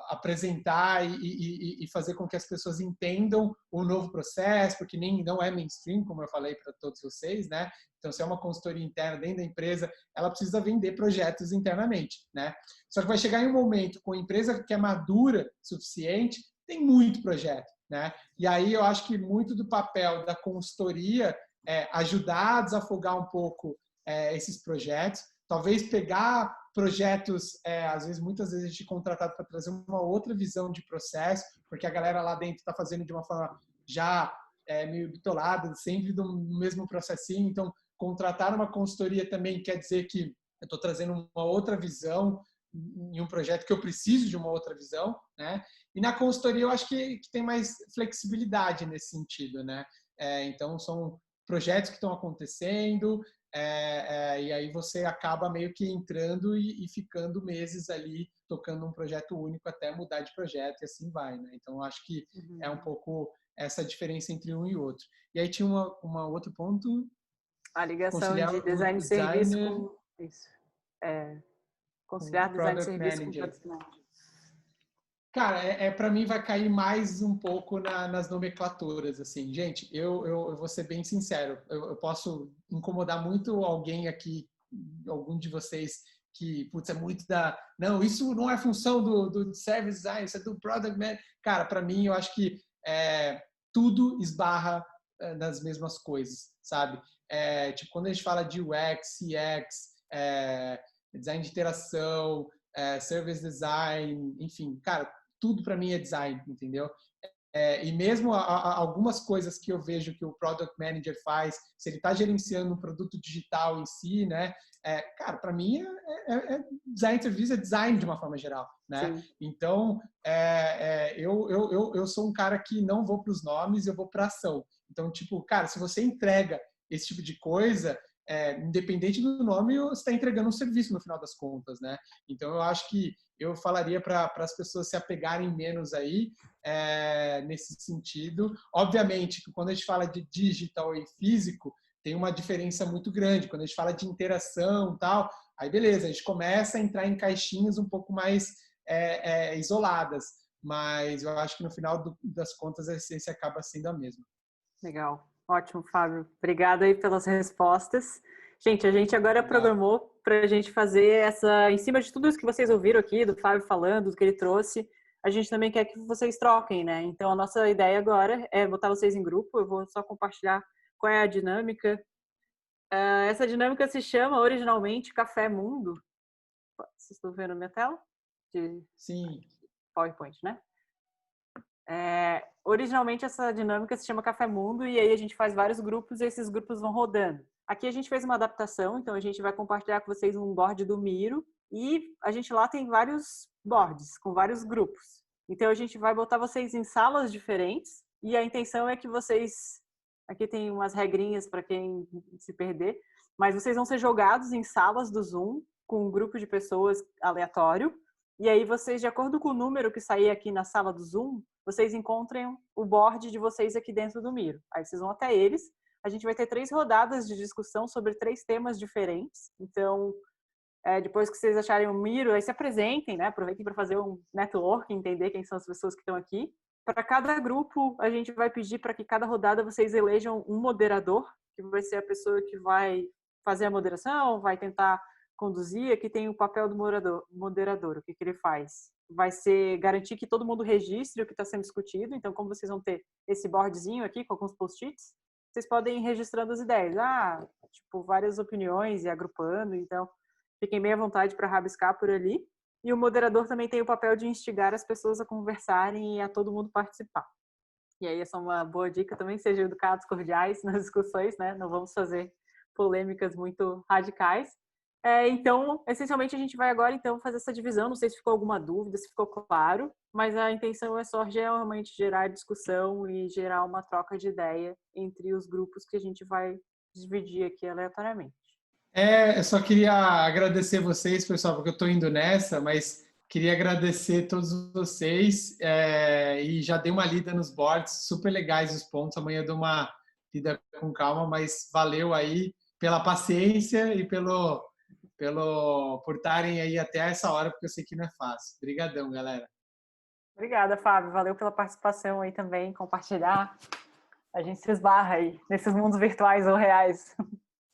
apresentar e fazer com que as pessoas entendam o novo processo, porque não é mainstream, como eu falei para todos vocês, né? Então, se é uma consultoria interna dentro da empresa, ela precisa vender projetos internamente, né? Só que vai chegar em um momento com a empresa que é madura o suficiente, tem muito projeto, né? E aí eu acho que muito do papel da consultoria é ajudar a desafogar um pouco esses projetos, talvez pegar projetos, às vezes, muitas vezes a gente é contratado para trazer uma outra visão de processo, porque a galera lá dentro está fazendo de uma forma já meio bitolada, sempre do mesmo processinho. Então, contratar uma consultoria também quer dizer que eu estou trazendo uma outra visão em um projeto que eu preciso de uma outra visão, né? E na consultoria eu acho que tem mais flexibilidade nesse sentido, né? Então, são projetos que estão acontecendo, e aí você acaba meio que entrando e ficando meses ali tocando um projeto único até mudar de projeto e assim vai, né? Então, eu acho que é um pouco essa diferença entre um e outro. E aí tinha uma outro ponto. A ligação Conciliar de o design de serviço designer com isso. com Conciliar design de product serviço com manager. product manager. Cara, para mim vai cair mais um pouco nas nomenclaturas, assim. Gente, eu vou ser bem sincero, eu posso incomodar muito alguém aqui, algum de vocês putz, é muito não, isso não é função do service design, isso é do product manager. Cara, para mim, eu acho que tudo esbarra nas mesmas coisas, sabe? Tipo, quando a gente fala de UX, CX, design de interação, service design, enfim, cara, tudo para mim é design, entendeu? E mesmo algumas coisas que eu vejo que o Product Manager faz, se ele está gerenciando um produto digital em si, né? Cara, para mim design de serviço é design de uma forma geral, né? Sim. Então, eu sou um cara que não vou para os nomes, eu vou para a ação. Então, tipo, cara, se você entrega esse tipo de coisa, independente do nome, você está entregando um serviço no final das contas, né? Então, eu acho que eu falaria para as pessoas se apegarem menos aí, nesse sentido. Obviamente que quando a gente fala de digital e físico, tem uma diferença muito grande. Quando a gente fala de interação e tal, aí beleza, a gente começa a entrar em caixinhas um pouco mais isoladas. Mas eu acho que no final das contas a essência acaba sendo a mesma. Legal. Ótimo, Fábio. Obrigada aí pelas respostas. Gente, a gente agora programou para a gente fazer em cima de tudo isso que vocês ouviram aqui, do Fábio falando, do que ele trouxe, a gente também quer que vocês troquem, né? Então, a nossa ideia agora é botar vocês em grupo, eu vou só compartilhar qual é a dinâmica. Essa dinâmica se chama, originalmente, Café Mundo. Vocês estão vendo a minha tela? Sim. PowerPoint, né? Originalmente essa dinâmica se chama Café Mundo e aí a gente faz vários grupos e esses grupos vão rodando. Aqui a gente fez uma adaptação, então a gente vai compartilhar com vocês um board do Miro e a gente lá tem vários boards com vários grupos. Então a gente vai botar vocês em salas diferentes e a intenção é que vocês... Aqui tem umas regrinhas para quem se perder, mas vocês vão ser jogados em salas do Zoom com um grupo de pessoas aleatório e aí vocês, de acordo com o número que sair aqui na sala do Zoom, vocês encontrem o board de vocês aqui dentro do Miro. Aí vocês vão até eles. A gente vai ter 3 rodadas de discussão sobre 3 temas diferentes. Então, depois que vocês acharem o Miro, aí se apresentem, né? Aproveitem para fazer um network, entender quem são as pessoas que estão aqui. Para cada grupo, a gente vai pedir para que cada rodada vocês elejam um moderador, que vai ser a pessoa que vai fazer a moderação, vai tentar conduzir. Aqui tem o papel do moderador. O que ele faz? Vai ser garantir que todo mundo registre o que está sendo discutido. Então, como vocês vão ter esse boardzinho aqui com alguns post-its, vocês podem ir registrando as ideias. Tipo, várias opiniões e agrupando. Então, fiquem bem à vontade para rabiscar por ali. E o moderador também tem o papel de instigar as pessoas a conversarem e a todo mundo participar. E aí, essa é uma boa dica também, sejam educados, cordiais nas discussões, né? Não vamos fazer polêmicas muito radicais. Então, essencialmente, a gente vai agora então fazer essa divisão. Não sei se ficou alguma dúvida, se ficou claro, mas a intenção é só realmente gerar discussão e gerar uma troca de ideia entre os grupos que a gente vai dividir aqui aleatoriamente. Eu só queria agradecer vocês, pessoal, porque eu estou indo nessa, mas queria agradecer todos vocês e já dei uma lida nos boards, super legais os pontos. Amanhã eu dou uma lida com calma, mas valeu aí pela paciência e por estarem aí até essa hora, porque eu sei que não é fácil. Obrigadão, galera. Obrigada, Fábio. Valeu pela participação aí também, compartilhar. A gente se esbarra aí nesses mundos virtuais ou reais.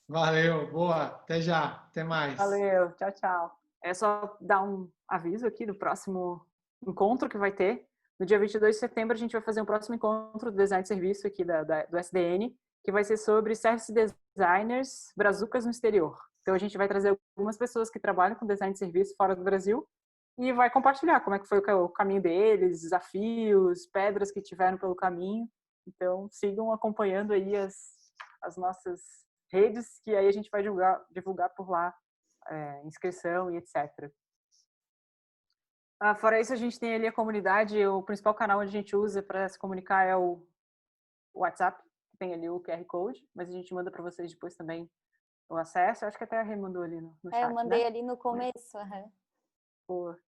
Valeu, boa. Até já. Até mais. Valeu. Tchau, tchau. É só dar um aviso aqui do próximo encontro que vai ter. No dia 22 de setembro, a gente vai fazer um próximo encontro do design de serviço aqui do SDN, que vai ser sobre service designers brazucas no exterior. Então, a gente vai trazer algumas pessoas que trabalham com design de serviço fora do Brasil e vai compartilhar como é que foi o caminho deles, desafios, pedras que tiveram pelo caminho. Então, sigam acompanhando aí as nossas redes, que aí a gente vai divulgar por lá inscrição e etc. Fora isso, a gente tem ali a comunidade, o principal canal onde a gente usa para se comunicar é o WhatsApp, que tem ali o QR Code, mas a gente manda para vocês depois também o acesso. Eu acho que até a Rê mandou ali no chat, eu mandei, né? ali no começo. Boa.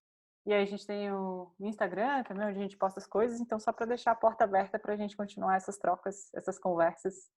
E aí a gente tem o Instagram também, onde a gente posta as coisas, então só para deixar a porta aberta para a gente continuar essas trocas, essas conversas